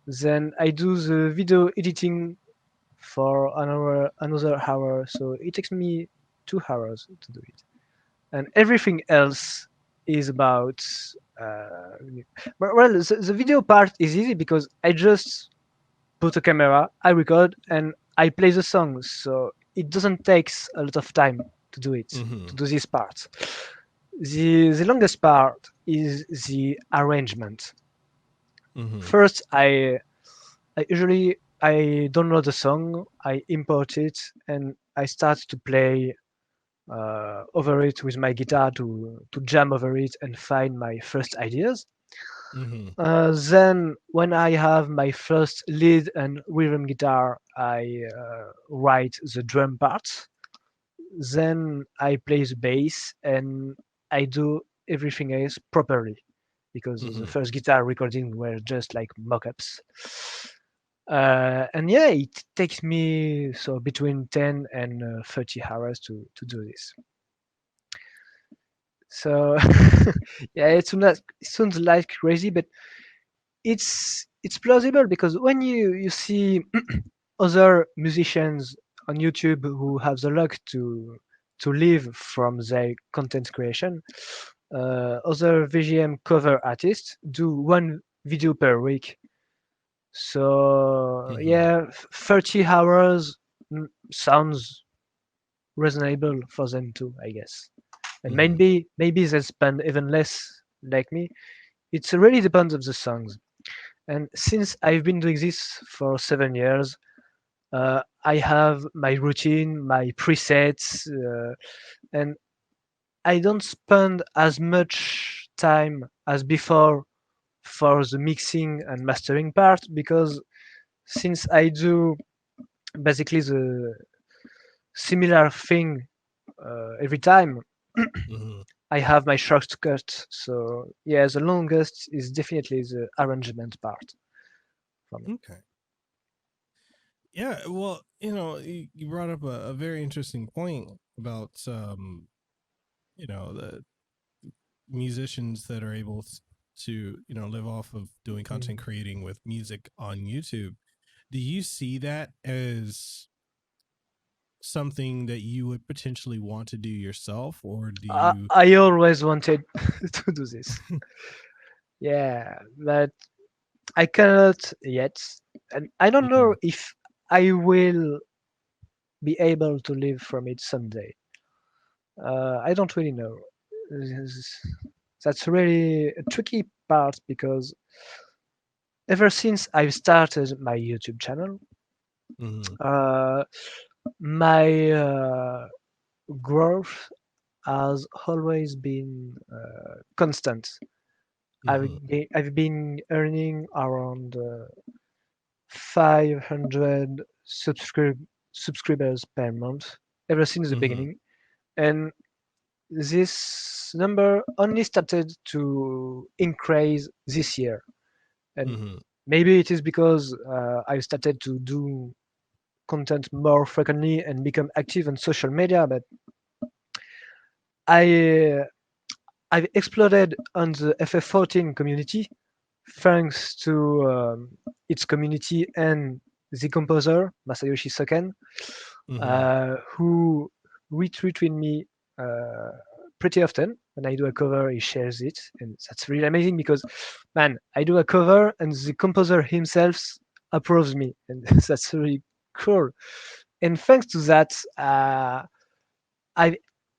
then I do the video editing for another hour, so it takes me 2 hours to do it, and everything else is about. Well, the video part is easy because I just put a camera, I record, and I play the songs, so it doesn't take a lot of time to do it, to do this part. The longest part is the arrangement. First, I usually I download the song, I import it, and I start to play over it with my guitar to jam over it and find my first ideas. Then, when I have my first lead and rhythm guitar, I write the drum parts. Then I play the bass and I do everything else properly because the first guitar recording were just like mock-ups. And yeah, it takes me so between 10 and 30 hours to do this. So yeah, it sounds like crazy, but it's plausible because when you see other musicians on YouTube who have the luck to live from their content creation, other VGM cover artists do one video per week. So yeah, 30 hours sounds reasonable for them too, I guess. And maybe they spend even less like me. It really depends on the songs. And since I've been doing this for 7 years, I have my routine, my presets, and I don't spend as much time as before for the mixing and mastering part because since I do basically the similar thing every time, I have my shortcut. So yeah, the longest is definitely the arrangement part for me. Okay. Yeah, well, you brought up a very interesting point about the musicians that are able to live off of doing content creating with music on YouTube. Do you see that as something that you would potentially want to do yourself, or do you? I always wanted to do this. Yeah, but I cannot yet, and I don't know if I will be able to live from it someday. I don't really know. That's really a tricky part because ever since I've started my YouTube channel, my growth has always been constant. I've been earning around 500 subscribers per month ever since the beginning, and this number only started to increase this year. And maybe it is because I started to do content more frequently and become active on social media, but I've exploded on the FF14 community thanks to its community and the composer Masayoshi SOKEN, who retweeted me pretty often. When I do a cover, he shares it, and that's really amazing because, man, I do a cover and the composer himself approves me, and that's really cool. And thanks to that, I've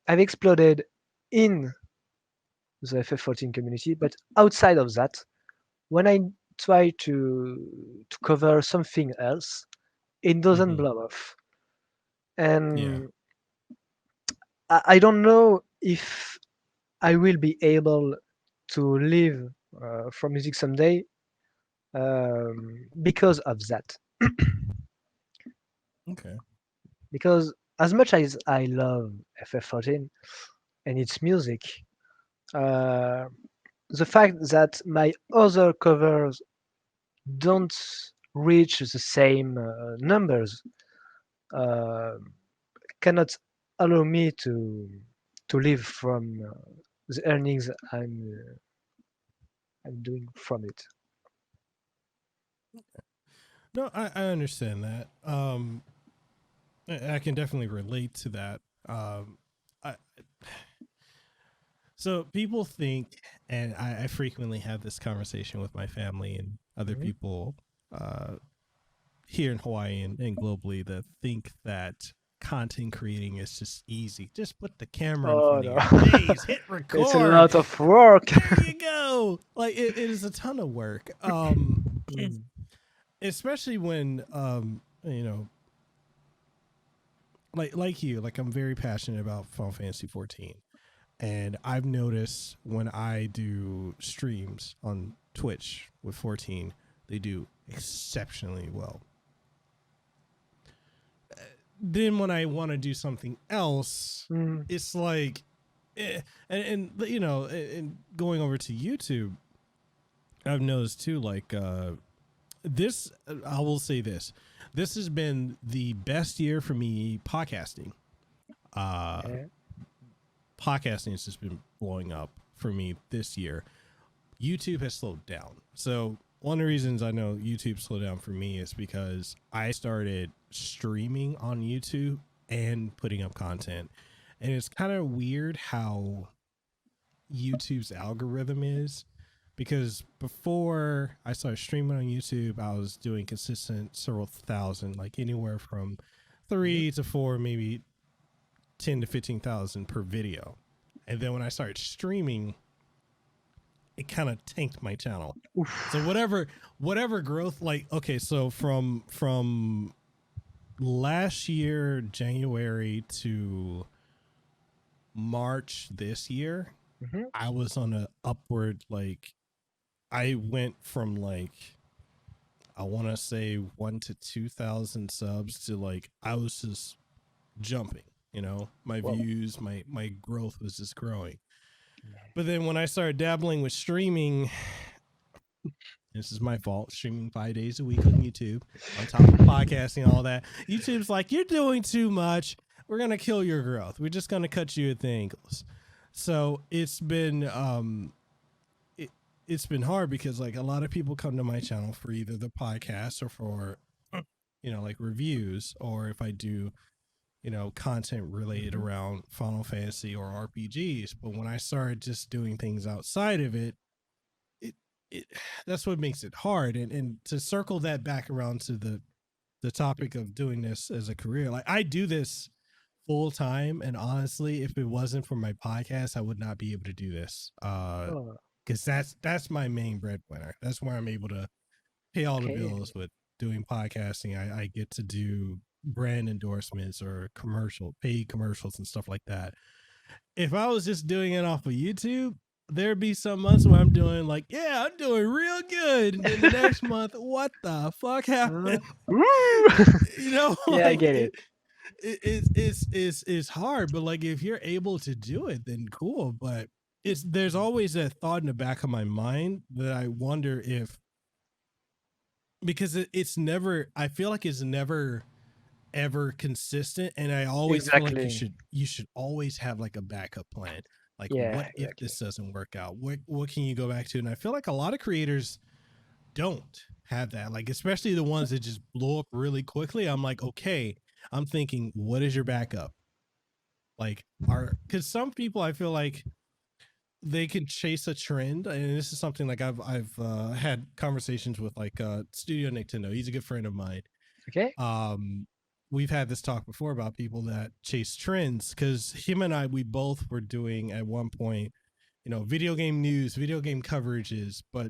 I've exploded in the FF14 community, but outside of that, when I try to cover something else, it doesn't Mm-hmm. blow off. Yeah. And I don't know if I will be able to live from music someday because of that. Okay. Because as much as I love FF14 and its music, uh, the fact that my other covers don't reach the same numbers uh, cannot allow me to live from the earnings I'm doing from it. No, I understand that. I can definitely relate to that. I, so people think, and I frequently have this conversation with my family and other Mhm. people here in Hawaii and globally that think that content creating is just easy. Just put the camera in Oh front of no, your face, hit it's a record. lot of work. There you go. Like it is a ton of work. Mm. Especially when you know, like you, like I'm very passionate about Final Fantasy XIV. And I've noticed when I do streams on Twitch with 14, they do exceptionally well. Then when I want to do something else, Mm. it's like, and you know, and going over to YouTube, I've noticed too, like this. I will say this has been the best year for me podcasting. Uh, Yeah. Podcasting has just been blowing up for me this year. YouTube has slowed down. So one of the reasons I know YouTube slowed down for me is because I started streaming on YouTube and putting up content. And it's kind of weird how YouTube's algorithm is because before I started streaming on YouTube, I was doing consistent several thousand, like anywhere from Mhm. 3 to 4, maybe 10 to 15,000 per video. And then when I started streaming, it kind of tanked my channel. So Oof. whatever growth, like, okay, so from last year January to March this year, Mhm. I was on a upward, like I went from like I want to say 1 to 2,000 subs to like I was just jumping, you know, my Wow. views, my growth was just growing. But then when I started dabbling with streaming, this is my fault, streaming 5 days a week on YouTube, on top of podcasting and all that. YouTube's like, you're doing too much. We're gonna kill your growth. We're just gonna cut you at the ankles. So it's been hard because like a lot of people come to my channel for either the podcast or for like reviews, or if I do content related Mhm. around Final Fantasy or RPGs. But when I started just doing things outside of it, it it that's what makes it hard. And to circle that back around to the topic of doing this as a career, like I do this full time, and honestly, if it wasn't for my podcast, I would not be able to do this. Oh, Because that's my main breadwinner. That's where I'm able to pay all the okay. bills with doing podcasting. I get to do brand endorsements or paid commercials and stuff like that. If I was just doing it off of YouTube, there'd be some months where I'm doing like, yeah, I'm doing real good. And then the next month, what the fuck Uh, happened? woo! Yeah, I Like get it. it's hard, but like if you're able to do it, then cool. But there's always that thought in the back of my mind that I wonder if, because it's never, I feel like it's never ever consistent, and I always feel like Exactly. you should always have like a backup plan. Like, Yeah, what if exactly. this doesn't work out? What can you go back to? And I feel like a lot of creators don't have that, like especially the ones that just blow up really quickly. I'm like, okay, I'm thinking, what is your backup? like because some people I feel like they can chase a trend, and this is something like I've had conversations with like Studio Nintendo. He's a good friend of mine. Okay. We've had this talk before about people that chase trends, because him and I, we both were doing at one point, video game news, video game coverages, but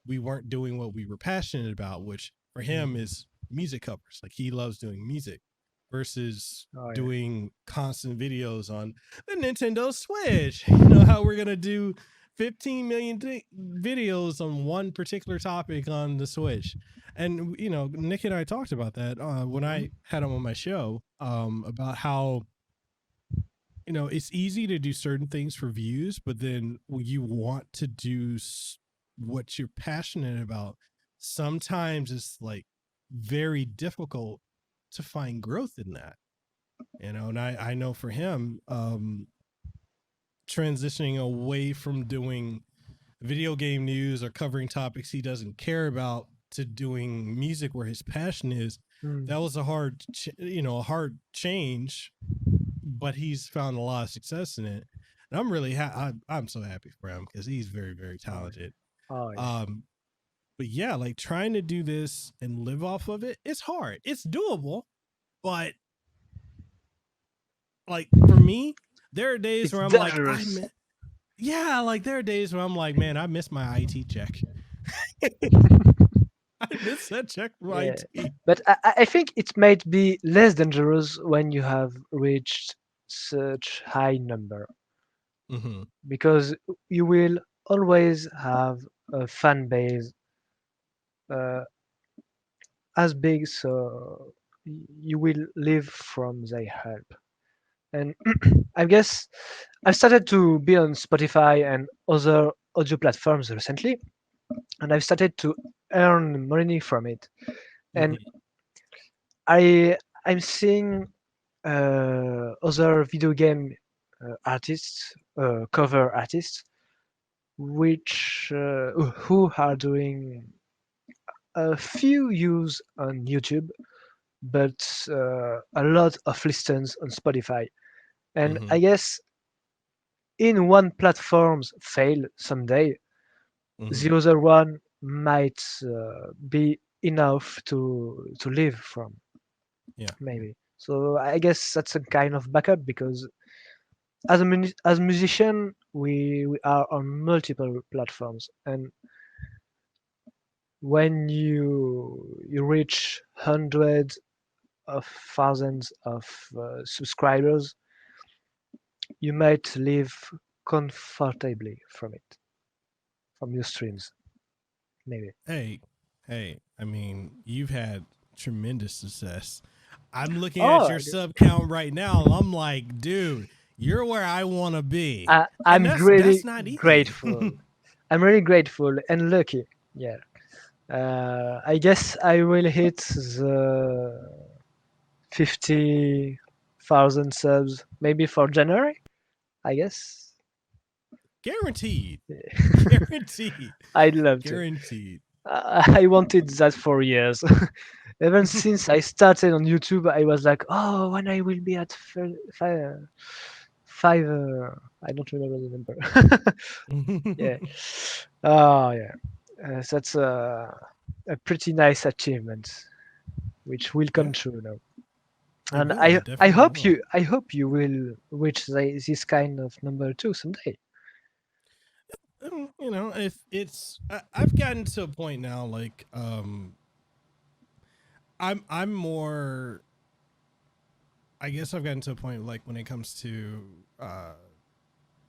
we weren't doing what we were passionate about, which for him is music covers. Like he loves doing music versus doing constant videos on the Nintendo Switch. How we're going to do 15 million videos on one particular topic on the Switch. And, Nick and I talked about that when I had him on my show about how, it's easy to do certain things for views, but then when you want to do what you're passionate about, sometimes it's like very difficult to find growth in that, and I know for him, transitioning away from doing video game news or covering topics he doesn't care about to doing music where his passion is, that was a hard change, but he's found a lot of success in it. And I'm really I'm so happy for him because he's very, very talented. But yeah, like trying to do this and live off of it, it's hard. It's doable, but like for me, there are days where I'm dangerous. like, there are days where I'm like, man, I miss my IT check. I miss that check from IT. But I think it might be less dangerous when you have reached such high number, because you will always have a fan base as big, so you will live from their help. And I guess I started to be on Spotify and other audio platforms recently, and I've started to earn money from it. And I'm seeing other video game artists, cover artists, which who are doing a few views on YouTube, but a lot of listens on Spotify. And I guess in one platforms fail someday, the other one might be enough to live from. Maybe. So I guess that's a kind of backup, because as a musician, we are on multiple platforms, and when you reach hundreds of thousands of subscribers, you might live comfortably from it, from your streams, maybe. Hey, I mean, you've had tremendous success. I'm looking at your sub count right now, and I'm like, dude, you're where I want to be. I'm really grateful. I'm really grateful and lucky. Yeah. I guess I will hit the 50,000 subs maybe for January, I guess. Guaranteed. I'd love to. Guaranteed. I wanted that for years. Ever since I started on YouTube, I was like, oh, when I will be at five, I don't remember the number. Yeah. Oh, yeah. That's a pretty nice achievement, which will come true now. And I hope you will reach this kind of number too someday. If it's I've gotten to a point now, like I'm more, I guess I've gotten to a point like when it comes to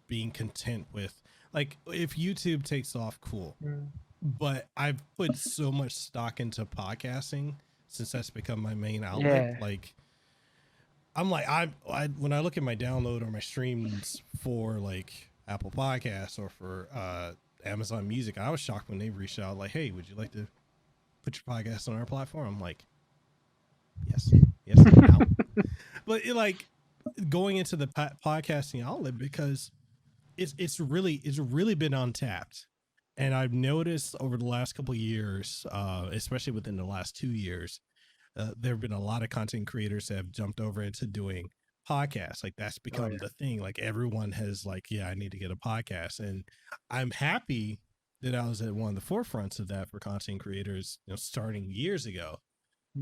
being content with, like, if YouTube takes off, cool. But I've put so much stock into podcasting since that's become my main outlet. Like I'm like, I when I look at my download or my streams for like Apple Podcasts or for Amazon Music, I was shocked when they reached out like, hey, would you like to put your podcast on our platform? I'm like, yes now. But like going into the podcasting outlet, because it's really been untapped. And I've noticed over the last couple of years, especially within the last 2 years, there have been a lot of content creators that have jumped over into doing podcasts. Like that's Oh become the thing. Like everyone has like, yeah, I need to get a podcast. And I'm happy that I was at one of the forefronts of that for content creators, starting years ago.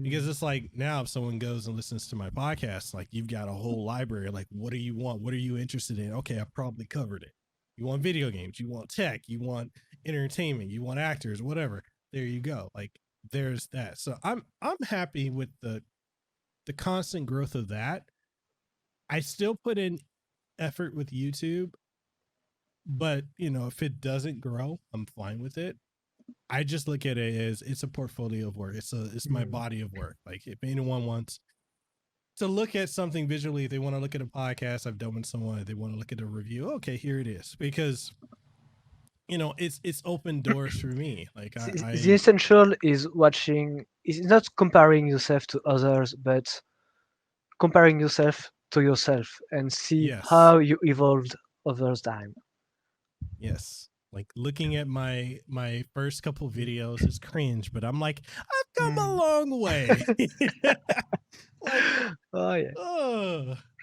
Because yeah. it's like now if someone goes and listens to my podcast, like you've got a whole library. Like, what do you want? What are you interested in? Okay, I've probably covered it. You want video games, you want tech, you want entertainment, you want actors, whatever. There you go. Like there's that. So I'm happy with the constant growth of that. I still put in effort with YouTube, but if it doesn't grow, I'm fine with it. I just look at it as it's a portfolio of work. It's my Mm. body of work. Like if anyone wants to look at something visually, if they want to look at a podcast I've done with someone, if they want to look at a review, okay, here it is. Because it's open doors for me. Like The essential is watching. Is not comparing yourself to others, but comparing yourself to yourself and see yes, how you evolved over time. yes. Like looking at my first couple videos is cringe, but I'm like, I've come a Mm. long way. Like, Oh yeah.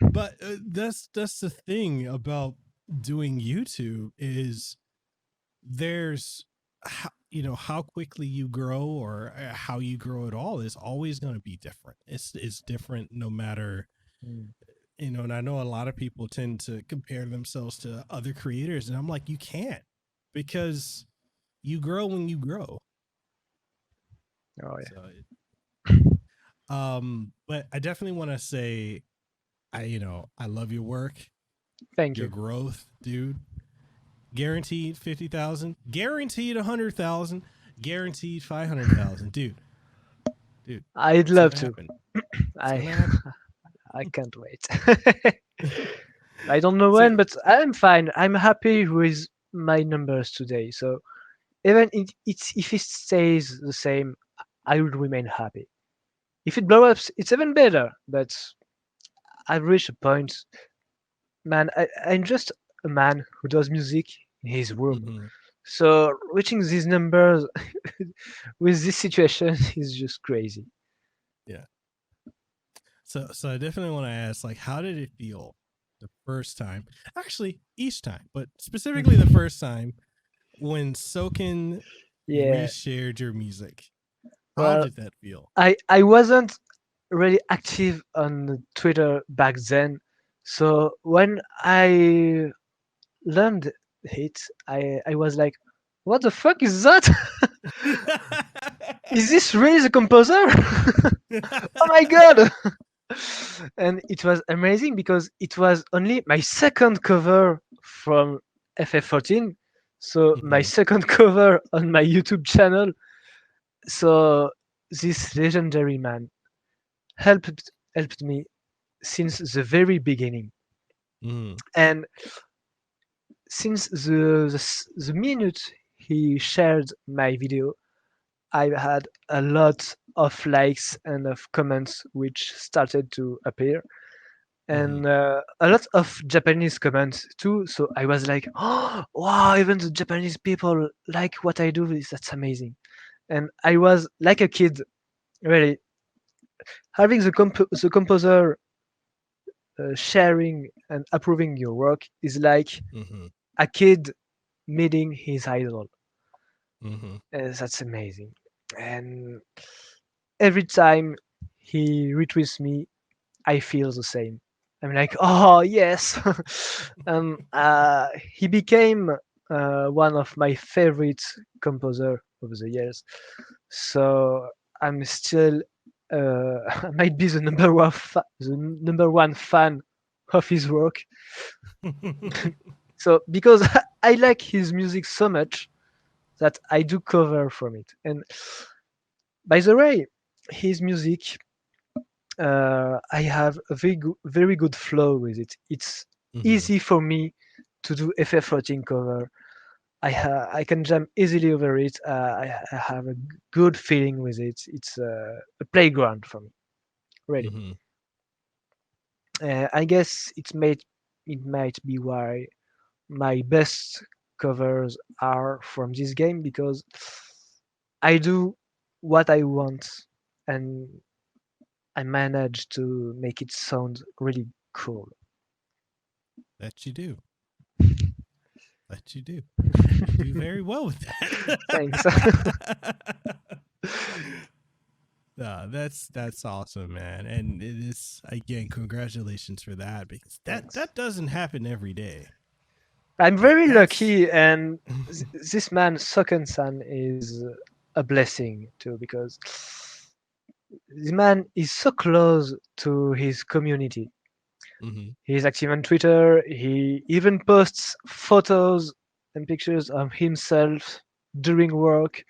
but that's the thing about doing YouTube is there's how quickly you grow or how you grow at all is always going to be different. It's different no matter Mm. and I know a lot of people tend to compare themselves to other creators, and I'm like, you can't, because you grow when you grow. Oh yeah. So but I definitely want to say I love your work, Thank your you. growth, dude. Guaranteed 50,000, guaranteed 100,000, guaranteed 500,000, dude. I'd It's love gonna to. happen. It's I gonna happen. I can't wait. I don't know So when, but I'm fine. I'm happy with my numbers today. So even if it stays the same, I will remain happy. If it blows up, it's even better. But I've reached a point, man. I'm just a man who does music in his room. mhm, So reaching these numbers with this situation is just crazy. yeah. So I definitely want to ask, like, how did it feel the first time? Actually, each time, but specifically the first time when SOKEN Yeah. reshared your music. How Well, did that feel? I wasn't really active on Twitter back then. So when I learned it, I was like, what the fuck is that? Is this really the composer? Oh my god! And it was amazing because it was only my second cover from FF14. So my Mhm, second cover on my YouTube channel. So this legendary man helped me since the very beginning. mhm, And since the minute he shared my video, I had a lot of likes and of comments which started to appear, mhm, and a lot of Japanese comments too. So I was like, oh, wow, even the Japanese people like what I do. That's amazing. And I was like a kid, really having the composer sharing and approving your work is like mhm, a kid meeting his idol. mhm. That's amazing. And every time he retweets me, I feel the same. I'm like, oh yes. He became one of my favorite composer over the years. So I'm still I might be the number one fan of his work. So because I like his music so much that I do cover from it. And by the way, his music, I have a very good flow with it. It's Mhm, easy for me to do FF14 cover. I can jump easily over it. I have a good feeling with it. It's a playground for me, really. mhm, I guess it might be why my best covers are from this game because I do what I want and I manage to make it sound really cool. That you do. That you do. You do very well with that. Thanks. That's awesome, man. And it is, again, congratulations for that, because Thanks. that doesn't happen every day. I'm very That's- lucky, and this man SOKEN-san is a blessing too, because the man is so close to his community. Mhm. He's active on Twitter. He even posts photos and pictures of himself during work,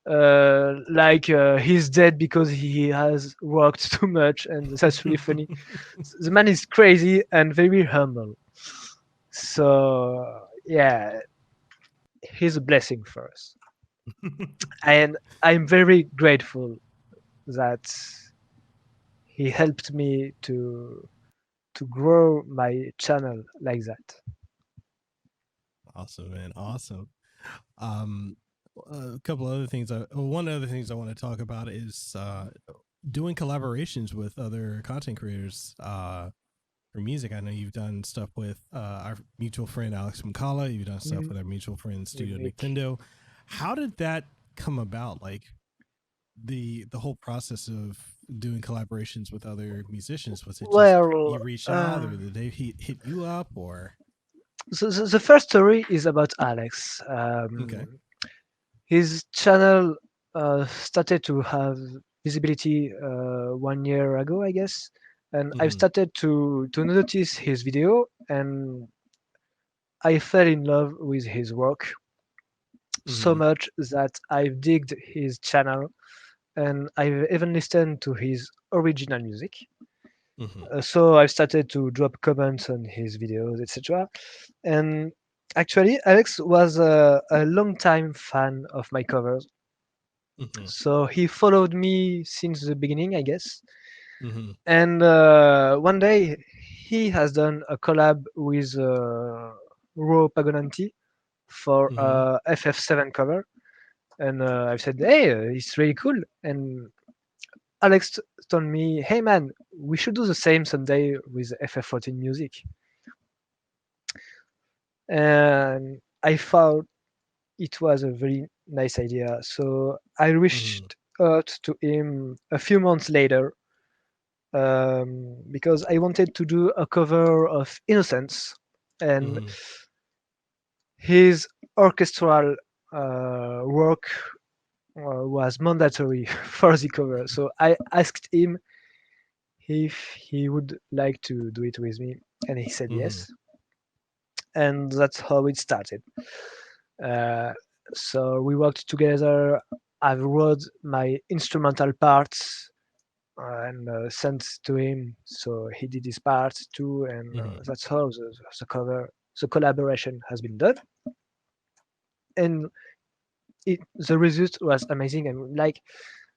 like he's dead because he has worked too much, and that's really funny. The man is crazy and very humble. So yeah, he's a blessing for us, and I'm very grateful that he helped me to grow my channel like that. Awesome, man. Awesome. A couple other things. One of the things I want to talk about is doing collaborations with other content creators for music. I know you've done stuff with our mutual friend Alex Mkala. You've done stuff with our mutual friend Studio Nick. Nintendo. How did that come about? Like the whole process of doing collaborations with other musicians? Was it just you reached out, or did they hit you up, or? So the first story is about Alex. Okay. His channel started to have visibility 1 year ago, I guess, and I Mhm. started to notice his video, and I fell in love with his work so Mhm. much that I've digged his channel, and I've even listened to his original music. Mhm. So I started to drop comments on his videos, etc. And actually, Alex was a long time fan of my covers. Mhm. So he followed me since the beginning, I guess. Mhm. And one day he has done a collab with Ro Pagonanti for Mhm. FF7 cover. And I said, hey, it's really cool. And Alex told me, hey man, we should do the same someday with FF14 music. And I thought it was a very nice idea. So I Mhm. reached out to him a few months later, because I wanted to do a cover of Innocence, and Mhm. his orchestral work was mandatory for the cover. So I asked him if he would like to do it with me, and he said Mhm. yes. And that's how it started. Uh, so we worked together. I wrote my instrumental parts and sent to him, so he did his part too, and Mhm. that's how the collaboration has been done. And the result was amazing, and like,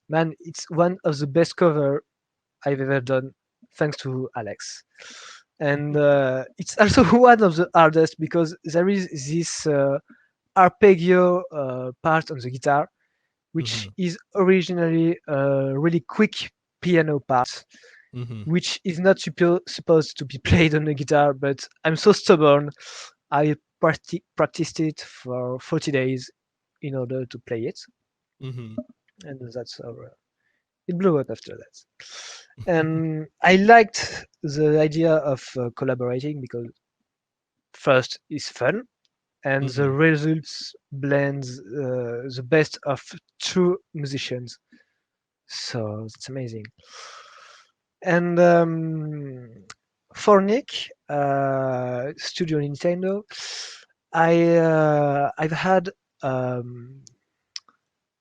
man, it's one of the best cover I've ever done, thanks to Alex. And it's also one of the hardest because there is this arpeggio part on the guitar, which Mhm. is originally a really quick piano part, Mhm. which is not supposed to be played on the guitar. But I'm so stubborn. I practiced it for 40 days in order to play it, Mhm. and that's how it blew up after that. And I liked the idea of collaborating because first it's fun, and the Mhm. results blends the best of two musicians. So it's amazing. And for Nick, Studio Nintendo, I've had um,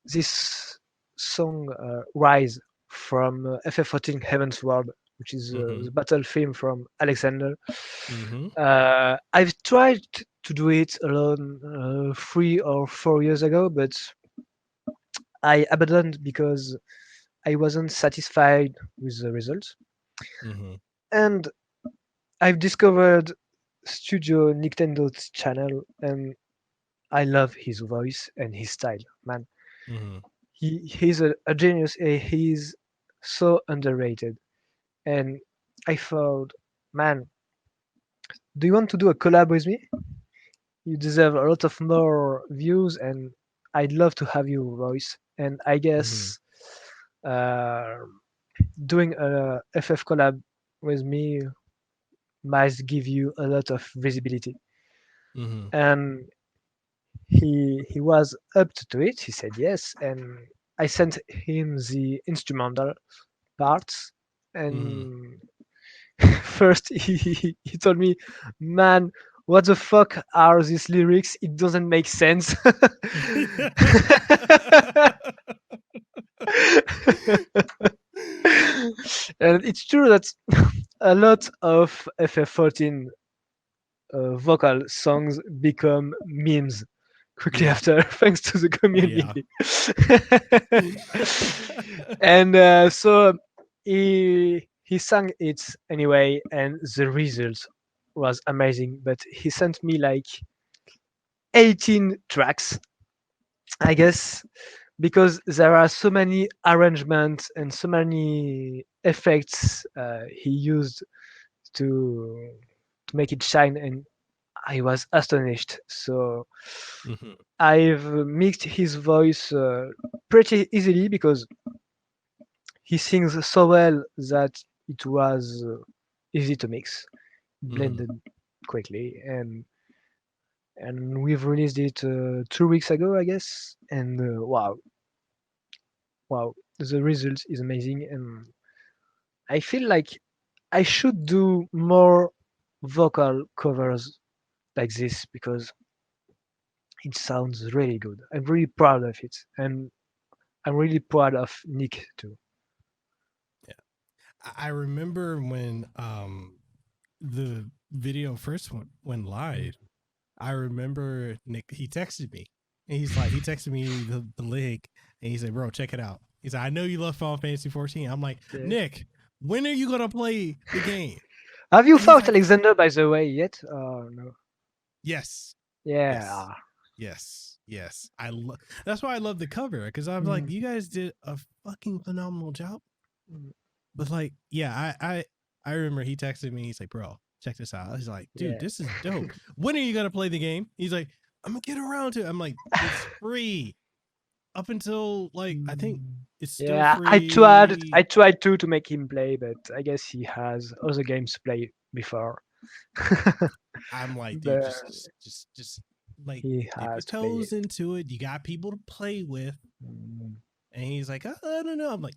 this song Rise from FF14 Heaven's World, which is the Mhm. battle theme from Alexander. Mhm. I've tried to do it alone 3 or 4 years ago, but I abandoned because I wasn't satisfied with the results. Mhm. And I've discovered Studio Nintendo's channel, and I love his voice and his style. Man, Mhm. he's a genius. He's so underrated. And I thought, man, do you want to do a collab with me? You deserve a lot of more views, and I'd love to have your voice. And I Mm-hmm. guess uh, doing a FF collab with me might give you a lot of visibility. Mm-hmm. And he was up to it. He said yes, and I sent him the instrumental parts. Mm-hmm. And first he told me, "Man, what the fuck are these lyrics? It doesn't make sense." And it's true that a lot of FF14 vocal songs become memes quickly Yeah. after, thanks to the Yeah. community. And so he sang it anyway, and the result was amazing. But he sent me like 18 tracks, I guess, because there are so many arrangements and so many effects he used to to make it shine, and I was astonished. So Mm-hmm. I've mixed his voice pretty easily because he sings so well that it was easy to mix, Mm-hmm. blended quickly, and we've released it 2 weeks ago, I guess. And wow, the result is amazing, and I feel like I should do more vocal covers like this because it sounds really good. I'm really proud of it, and I'm really proud of Nick too. Yeah. I remember when the video first went live. I remember Nick. He texted me, and he texted me the link, and he said, "Bro, check it out." He said, "I know you love Final Fantasy 14." I'm like, Yeah. Nick, when are you gonna play the game? Have you And he's fought like, Alexander by the way yet? No. yes, yes, Yeah. yes, yes. That's why I love the cover because I'm like, Mm, you guys did a fucking phenomenal job. mm, But like, yeah, I remember he texted me. He's like, "Bro, check this out." He's like, "Dude, yeah. this is dope. When are you gonna play the game?" He's like, "I'm gonna get around to it." I'm like, "It's free up until like I think Mm, it's still yeah, I free." tried to make him play, but I guess he has other games to play before. I'm like, dude, But just like he dip your has to play toes it. into it. You got people to play with. Mm. And he's like, I don't know. I'm like,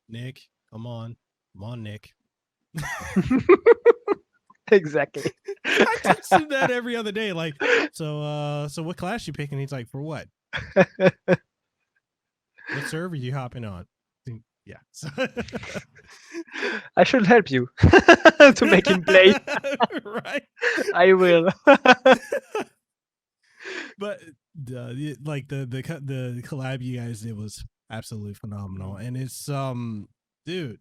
Nick, come on, Nick. Exactly. I text him that every other day. Like, so what class you picking? He's like, for what? What server you hopping on? Yeah. So I should help you to make him play. right. I will. But like the collab you guys did was absolutely phenomenal, and it's dude,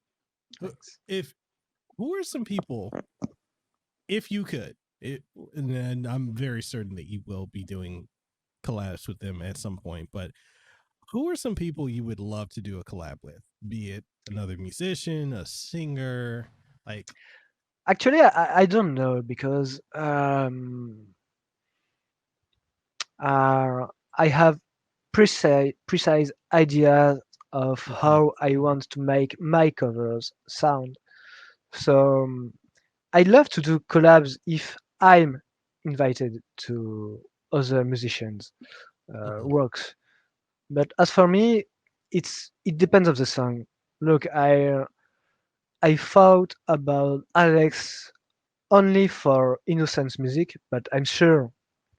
Thanks. if who are some people, if you could, and then I'm very certain that you will be doing collabs with them at some point, but who are some people you would love to do a collab with? Be it another musician, a singer, like Actually, I don't know because I have precise idea of mm-hmm, how I want to make my covers sound. So I love to do collabs if I'm invited to other musicians' mm-hmm, works. But as for me, it depends of the song. Look, I thought about Alex only for Innocence music, but I'm sure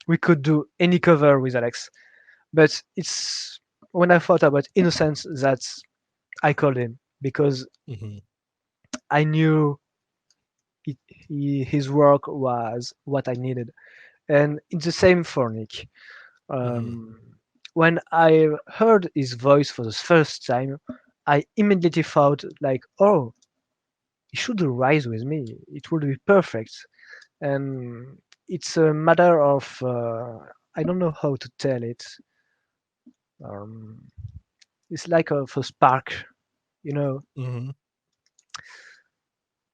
we could do any cover with Alex. But it's when I thought about Innocence that I called him because mm-hmm, I knew his work was what I needed. And it's the same for Nick. mm-hmm, Um, when I heard his voice for the first time, I immediately thought like, oh, he should rise with me. It would be perfect. And it's a matter of I don't know how to tell it. Um, it's like a spark, you know. mm-hmm.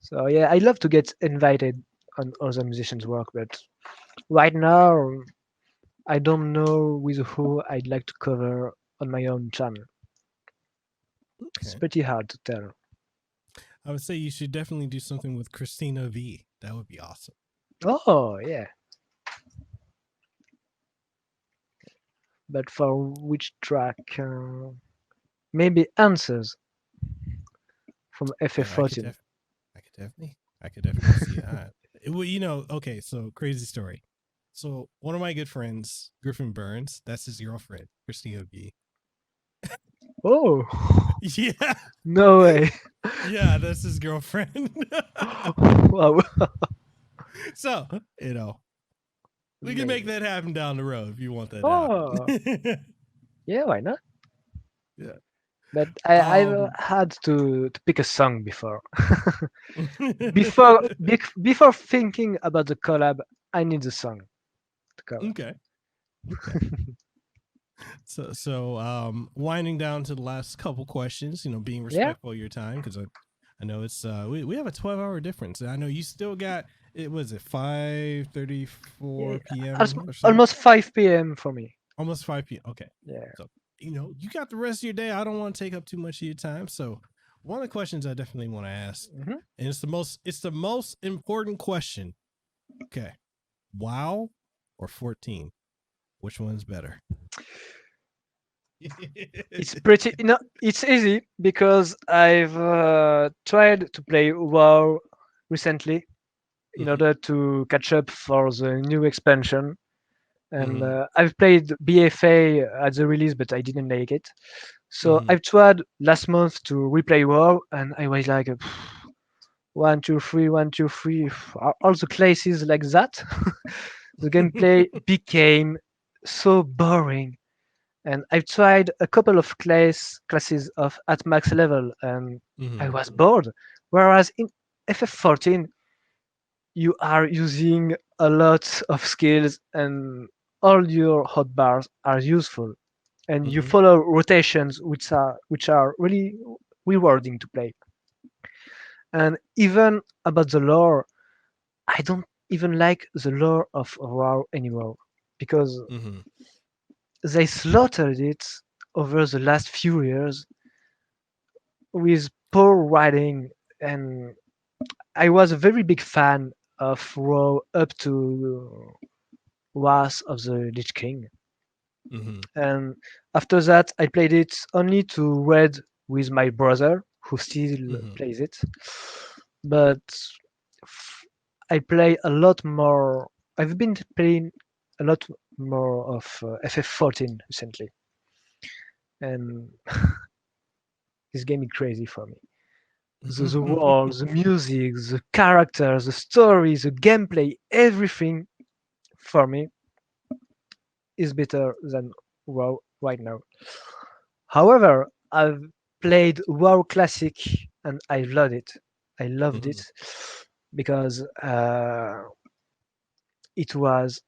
So yeah, I love to get invited on other musicians' work, but right now I don't know with who I'd like to cover on my own channel. It's Okay. pretty hard to tell. I would say you should definitely do something with Christina V. That would be awesome. Oh yeah, but for which track? Maybe Answers from Yeah, FF14. I could definitely see that. Well, okay, so crazy story. So one of my good friends, Griffin Burns, that's his girlfriend, Christina V. Oh, Yeah, no way. yeah, that's his girlfriend. Wow. So, we can make that happen down the road if you want that to Oh, happen. yeah, why not? Yeah. But I've had to pick a song before. Before thinking about the collab, I need the song to cover. Okay. So, winding down to the last couple questions, being Yeah. respectful of your time, because I know it's we have a 12-hour difference. I know you still got it. Was it 5:34 p.m. or something? Almost 5 p.m. for me. Almost 5 p.m. Okay. Yeah. So you got the rest of your day. I don't want to take up too much of your time. So one of the questions I definitely want to ask, and it's the most important question. Okay, WoW or 14? Which one's better? It's pretty. It's easy because I've tried to play WoW recently in order to catch up for the new expansion. And I've played BFA at the release, but I didn't like it. So I've tried last month to replay WoW, and I was like, 1, 2, 3, 1, 2, 3, all the classes like that. The gameplay became so boring, and I've tried a couple of classes of at max level, and I was bored. Whereas in FF14, you are using a lot of skills and all your hotbars are useful, and you follow rotations which are really rewarding to play. And even about the lore, I don't even like the lore of WoW anymore because they slaughtered it over the last few years with poor writing, and I was a very big fan of WoW up to Wrath of the Lich King. And after that, I played it only to read with my brother, who still plays it. But I play a lot more. I've been playing a lot more of FF14 recently, and this game is crazy for me. The world, the music, the characters, the story, the gameplay, everything for me is better than WoW right now. However, I've played WoW Classic and I loved it. I loved it because it was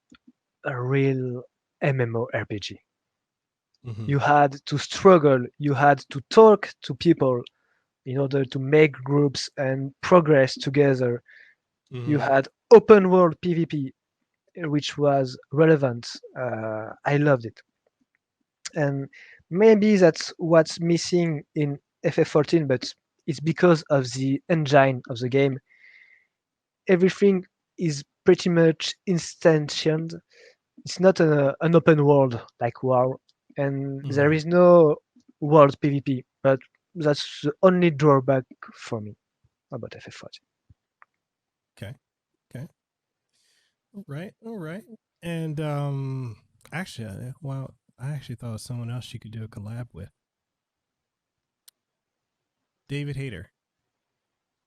a real MMORPG. You had to struggle, you had to talk to people in order to make groups and progress together. You had open world PvP, which was relevant. I loved it. And maybe that's what's missing in FF14, but it's because of the engine of the game. Everything is pretty much instantiated. It's not an open world like WoW, and there is no world PvP, but that's the only drawback for me about FF14. Okay. All right. And actually, I actually thought of someone else you could do a collab with. David Hayter,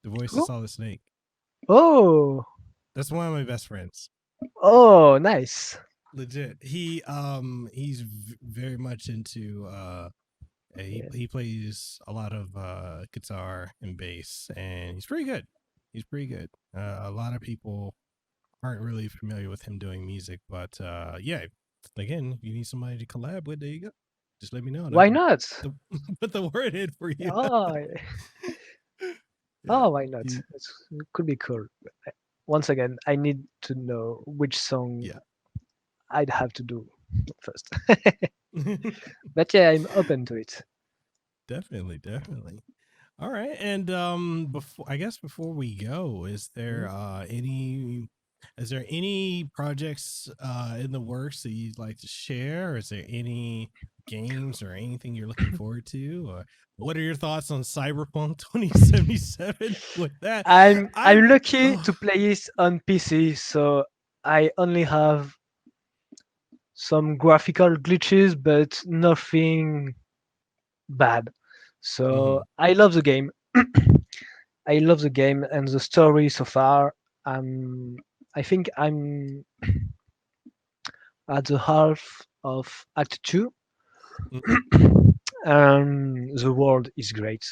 the voice of Solid Snake. Oh, that's one of my best friends. Oh, nice. Legit. He's very much into he plays a lot of guitar and bass, and he's pretty good. A lot of people aren't really familiar with him doing music, but yeah, again, if you need somebody to collab with, there you go. Just let me know. Why not? Put the word in for you. Oh. Yeah. Oh, why not? You, It could be cool. Once again, I need to know which song yeah. I'd have to do first. But yeah, I'm open to it. Definitely, definitely. All right, and before I guess before we go, Mhm. is there any projects in the works that you'd like to share? Or is there any games or anything you're looking forward to? Or what are your thoughts on Cyberpunk 2077? With that, I'm I'm lucky to play it on PC, so I only have some graphical glitches, but nothing bad. So mhm, I love the game. I love the game and the story so far. Um, I think I'm at the half of Act 2. mhm, The world is great.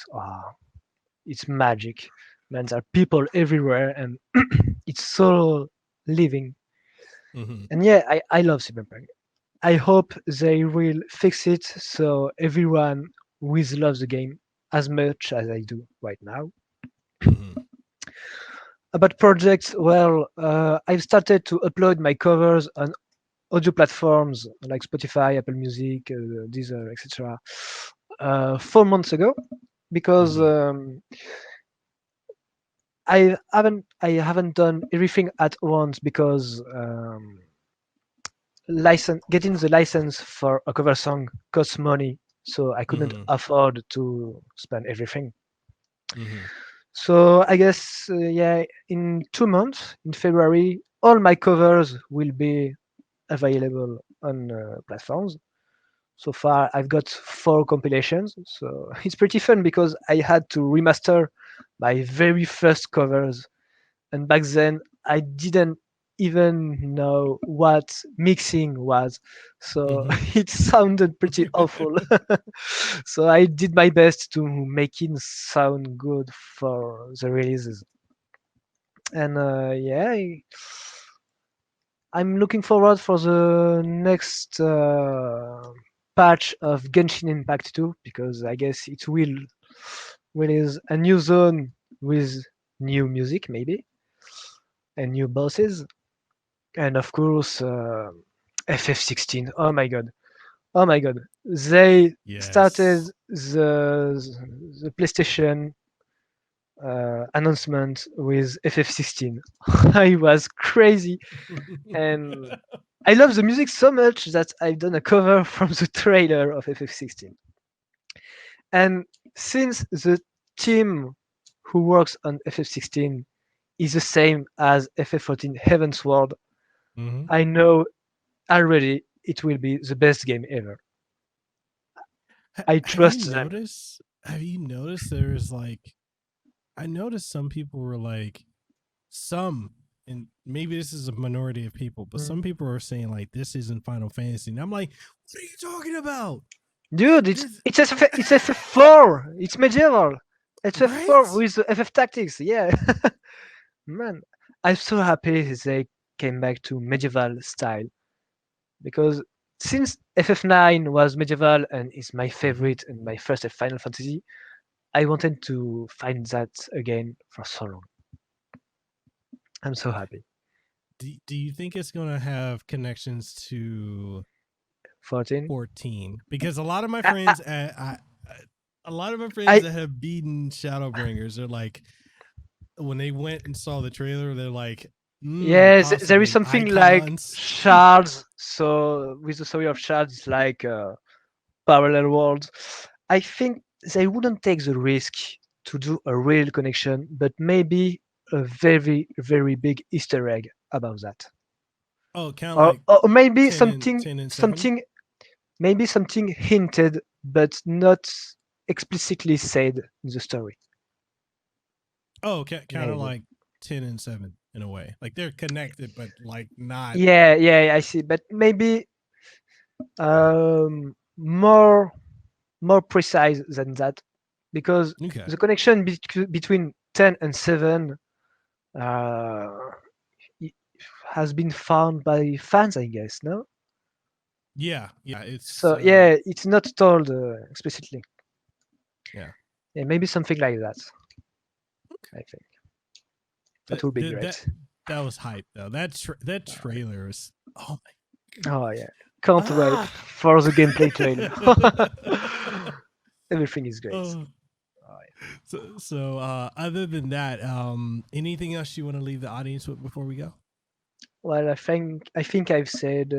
It's magic. Man, there are people everywhere and it's so living. mhm. And yeah, I love Cyberpunk. I hope they will fix it so everyone will love the game as much as I do right now. Mhm. About projects, well, I've started to upload my covers on audio platforms like Spotify, Apple Music, Deezer, etc. 4 months ago, because Mhm. I haven't done everything at once because license getting the license for a cover song costs money, so I couldn't Mhm. afford to spend everything. Mhm. So I guess yeah, in 2 months, in February, all my covers will be available on platforms. So far, I've got 4 compilations, so it's pretty fun because I had to remaster my very first covers, and back then I didn't even know what mixing was, so Mhm. it sounded pretty awful. So I did my best to make it sound good for the releases, and yeah, I'm looking forward for the next patch of Genshin Impact 2 because I guess it will release a new zone with new music maybe and new bosses, and of course FF16. Oh my god! They started Yes. the PlayStation announcement with FF16. I was crazy, and I love the music so much that I've done a cover from the trailer of FF16. And since the team who works on FF16 is the same as FF14 Heaven's Ward, Mhm. I know already it will be the best game ever. I Have you trust them. noticed? Have you noticed there's like I noticed some people were like some and maybe this is a minority of people, but Mm. some people are saying like this isn't Final Fantasy. And I'm like, what are you talking about? Dude, This it's FF4. It's medieval. It's FF4 right? with the FF tactics. Yeah, man, I'm so happy they came back to medieval style because since FF9 was medieval and is my Mhm. favorite and my first Final Fantasy, I wanted to find that again for so long. I'm so happy. Do you think it's gonna have connections to 14. 14? Because a lot of my I, I, friends a lot of my friends I that have beaten Shadowbringers are like when they went and saw the trailer, they're like, yeah, there is possibly something like icons. shards. So with the story of shards, it's like parallel worlds. I think they wouldn't take the risk to do a real connection, but maybe a very very big Easter egg about that. Oh, kind of or, like or maybe 10 and something 10 and 7. something maybe something hinted but not explicitly said in the story. Oh, kind of Maybe. like 10 and 7 in a way. Like they're connected, but like not. Yeah, I see, but maybe more precise than that because Okay. the connection between 10 and 7 uh, i- has been found by fans, I guess. No, Yeah. Yeah. It's, so yeah, it's not told explicitly. yeah. Yeah, maybe something like that. I think that would be great. That was hype though. That trailer was Oh yeah, can't wait for the gameplay trailer. Everything is great. Oh, so other than that, anything else you want to leave the audience with before we go? Well, I think I've said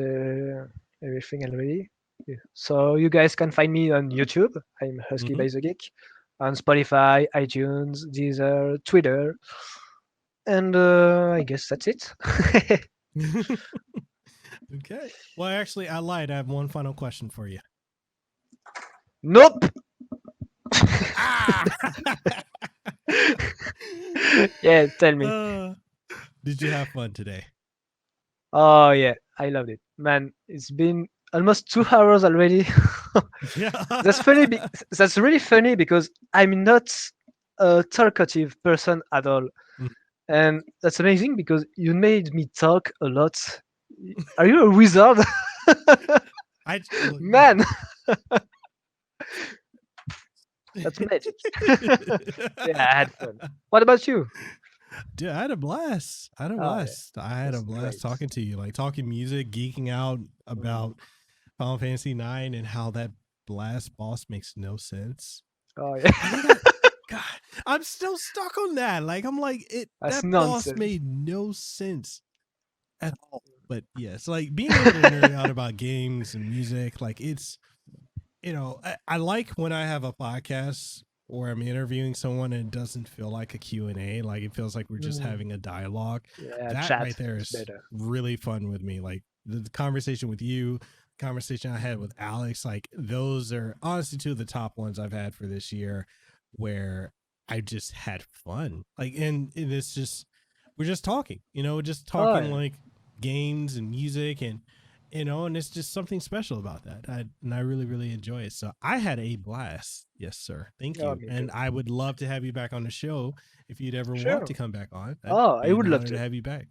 everything already. Yeah. So you guys can find me on YouTube. I'm Husky by the Geek, on Spotify, iTunes, Deezer, Twitter, and I guess that's it. Okay. Well, actually, I lied. I have one final question for you. Nope. Yeah, tell me. Did you have fun today? Oh yeah, I loved it, man. It's been almost 2 hours already. Yeah. That's funny. That's really funny because I'm not a talkative person at all, and that's amazing because you made me talk a lot. Are you a wizard? Man, that's magic. Yeah, I had fun. What about you? Dude, I had a blast. I had a blast. Yeah. I had That's a blast great. talking to you, like talking music, geeking out about Final Fantasy IX and how that blast boss makes no sense. Oh yeah. God, I'm still stuck on that. Like I'm like That's that nonsense. boss made no sense at all. But yes, like being able to nerd out about games and music, like it's, I like when I have a podcast or I'm interviewing someone and it doesn't feel like a Q&A, like it feels like we're just having a dialogue. Yeah, That chat right there is better. really fun with me. Like the conversation with you, the conversation I had with Alex, like those are honestly two of the top ones I've had for this year where I just had fun. Like, and it's just, we're just talking, just talking yeah. like games and music and it's just something special about that. And I really, really enjoy it. So I had a blast. Yes, sir. Thank you. Oh, me And too. I would love to have you back on the show if you'd ever Sure. want to come back on. Oh, That'd I would be an love honor to. have you back.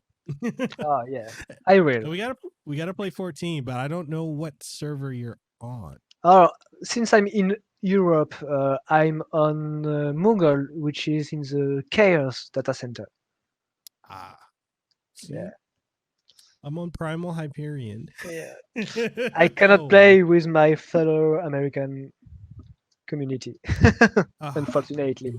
Oh yeah, I will. So we gotta play 14, but I don't know what server you're on. Oh, since I'm in Europe, I'm on Mongol, which is in the Chaos data center. See? Yeah. I'm on Primal Hyperion. Yeah. I cannot play with my fellow American community, unfortunately.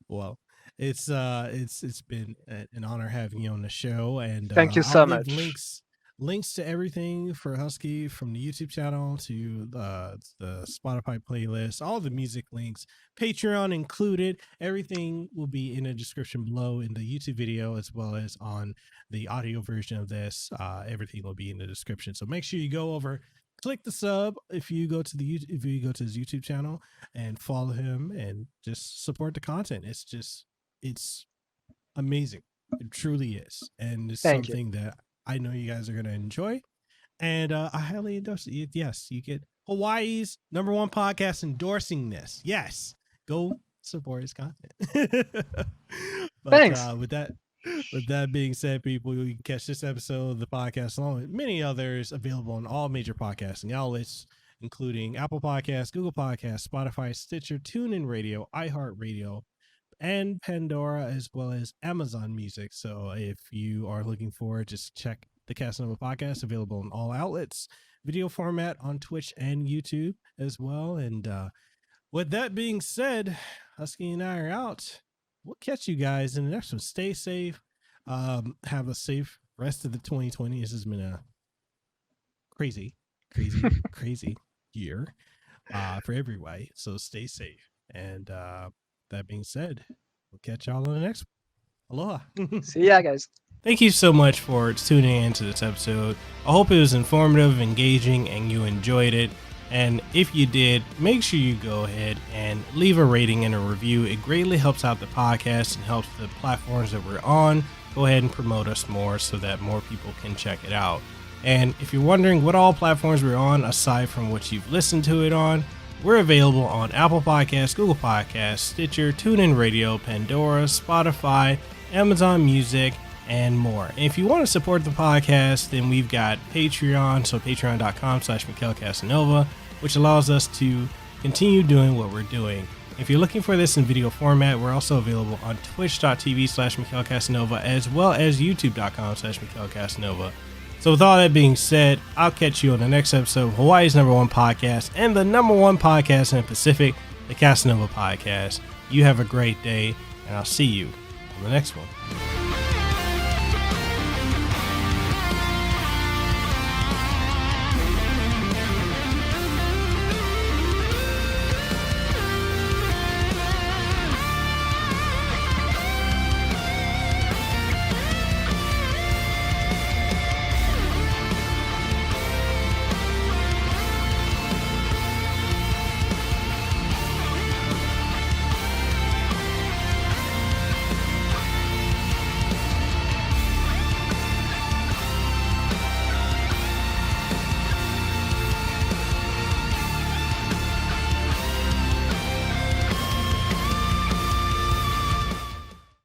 Well, it's been an honor having you on the show, and Thank you so I'll leave much. links to everything for Husky, from the YouTube channel to the Spotify playlist, all the music links, Patreon included. Everything will be in the description below in the YouTube video, as well as on the audio version of this. Everything will be in the description. So make sure you go over, click the sub if you go to his YouTube channel, and follow him and just support the content. It's amazing. It truly is. And it's Thank something that I know you guys are going to enjoy. And I highly endorse it. Yes, you get Hawaii's #1 podcast endorsing this. Yes, go support his content. But, Thanks. With that being said, people, you can catch this episode of the podcast along with many others available on all major podcasting outlets, including Apple Podcasts, Google Podcasts, Spotify, Stitcher, TuneIn Radio, iHeartRadio, and Pandora, as well as Amazon Music. So if you are looking for it, just check the Kasanova Podcast, available in all outlets, video format on Twitch and YouTube as well. And with that being said, Husky and I are out. We'll catch you guys in the next one. Stay safe. Have a safe rest of the 2020. This has been a crazy year for everybody. So stay safe. And that being said, we'll catch y'all on the next one. Aloha. See ya, guys. Thank you so much for tuning into this episode. I hope it was informative, engaging, and you enjoyed it. And if you did, make sure you go ahead and leave a rating and a review. It greatly helps out the podcast and helps the platforms that we're on go ahead and promote us more so that more people can check it out. And if you're wondering what all platforms we're on, aside from what you've listened to it on, we're available on Apple Podcasts, Google Podcasts, Stitcher, TuneIn Radio, Pandora, Spotify, Amazon Music, and more. And if you want to support the podcast, then we've got Patreon, so patreon.com/Mikhail Casanova, which allows us to continue doing what we're doing. If you're looking for this in video format, we're also available on twitch.tv/Mikhail Kasanova as well as youtube.com/Mikhail Kasanova. So with all that being said, I'll catch you on the next episode of Hawaii's #1 podcast and the #1 podcast in the Pacific, the Kasanova Podcast. You have a great day, and I'll see you on the next one.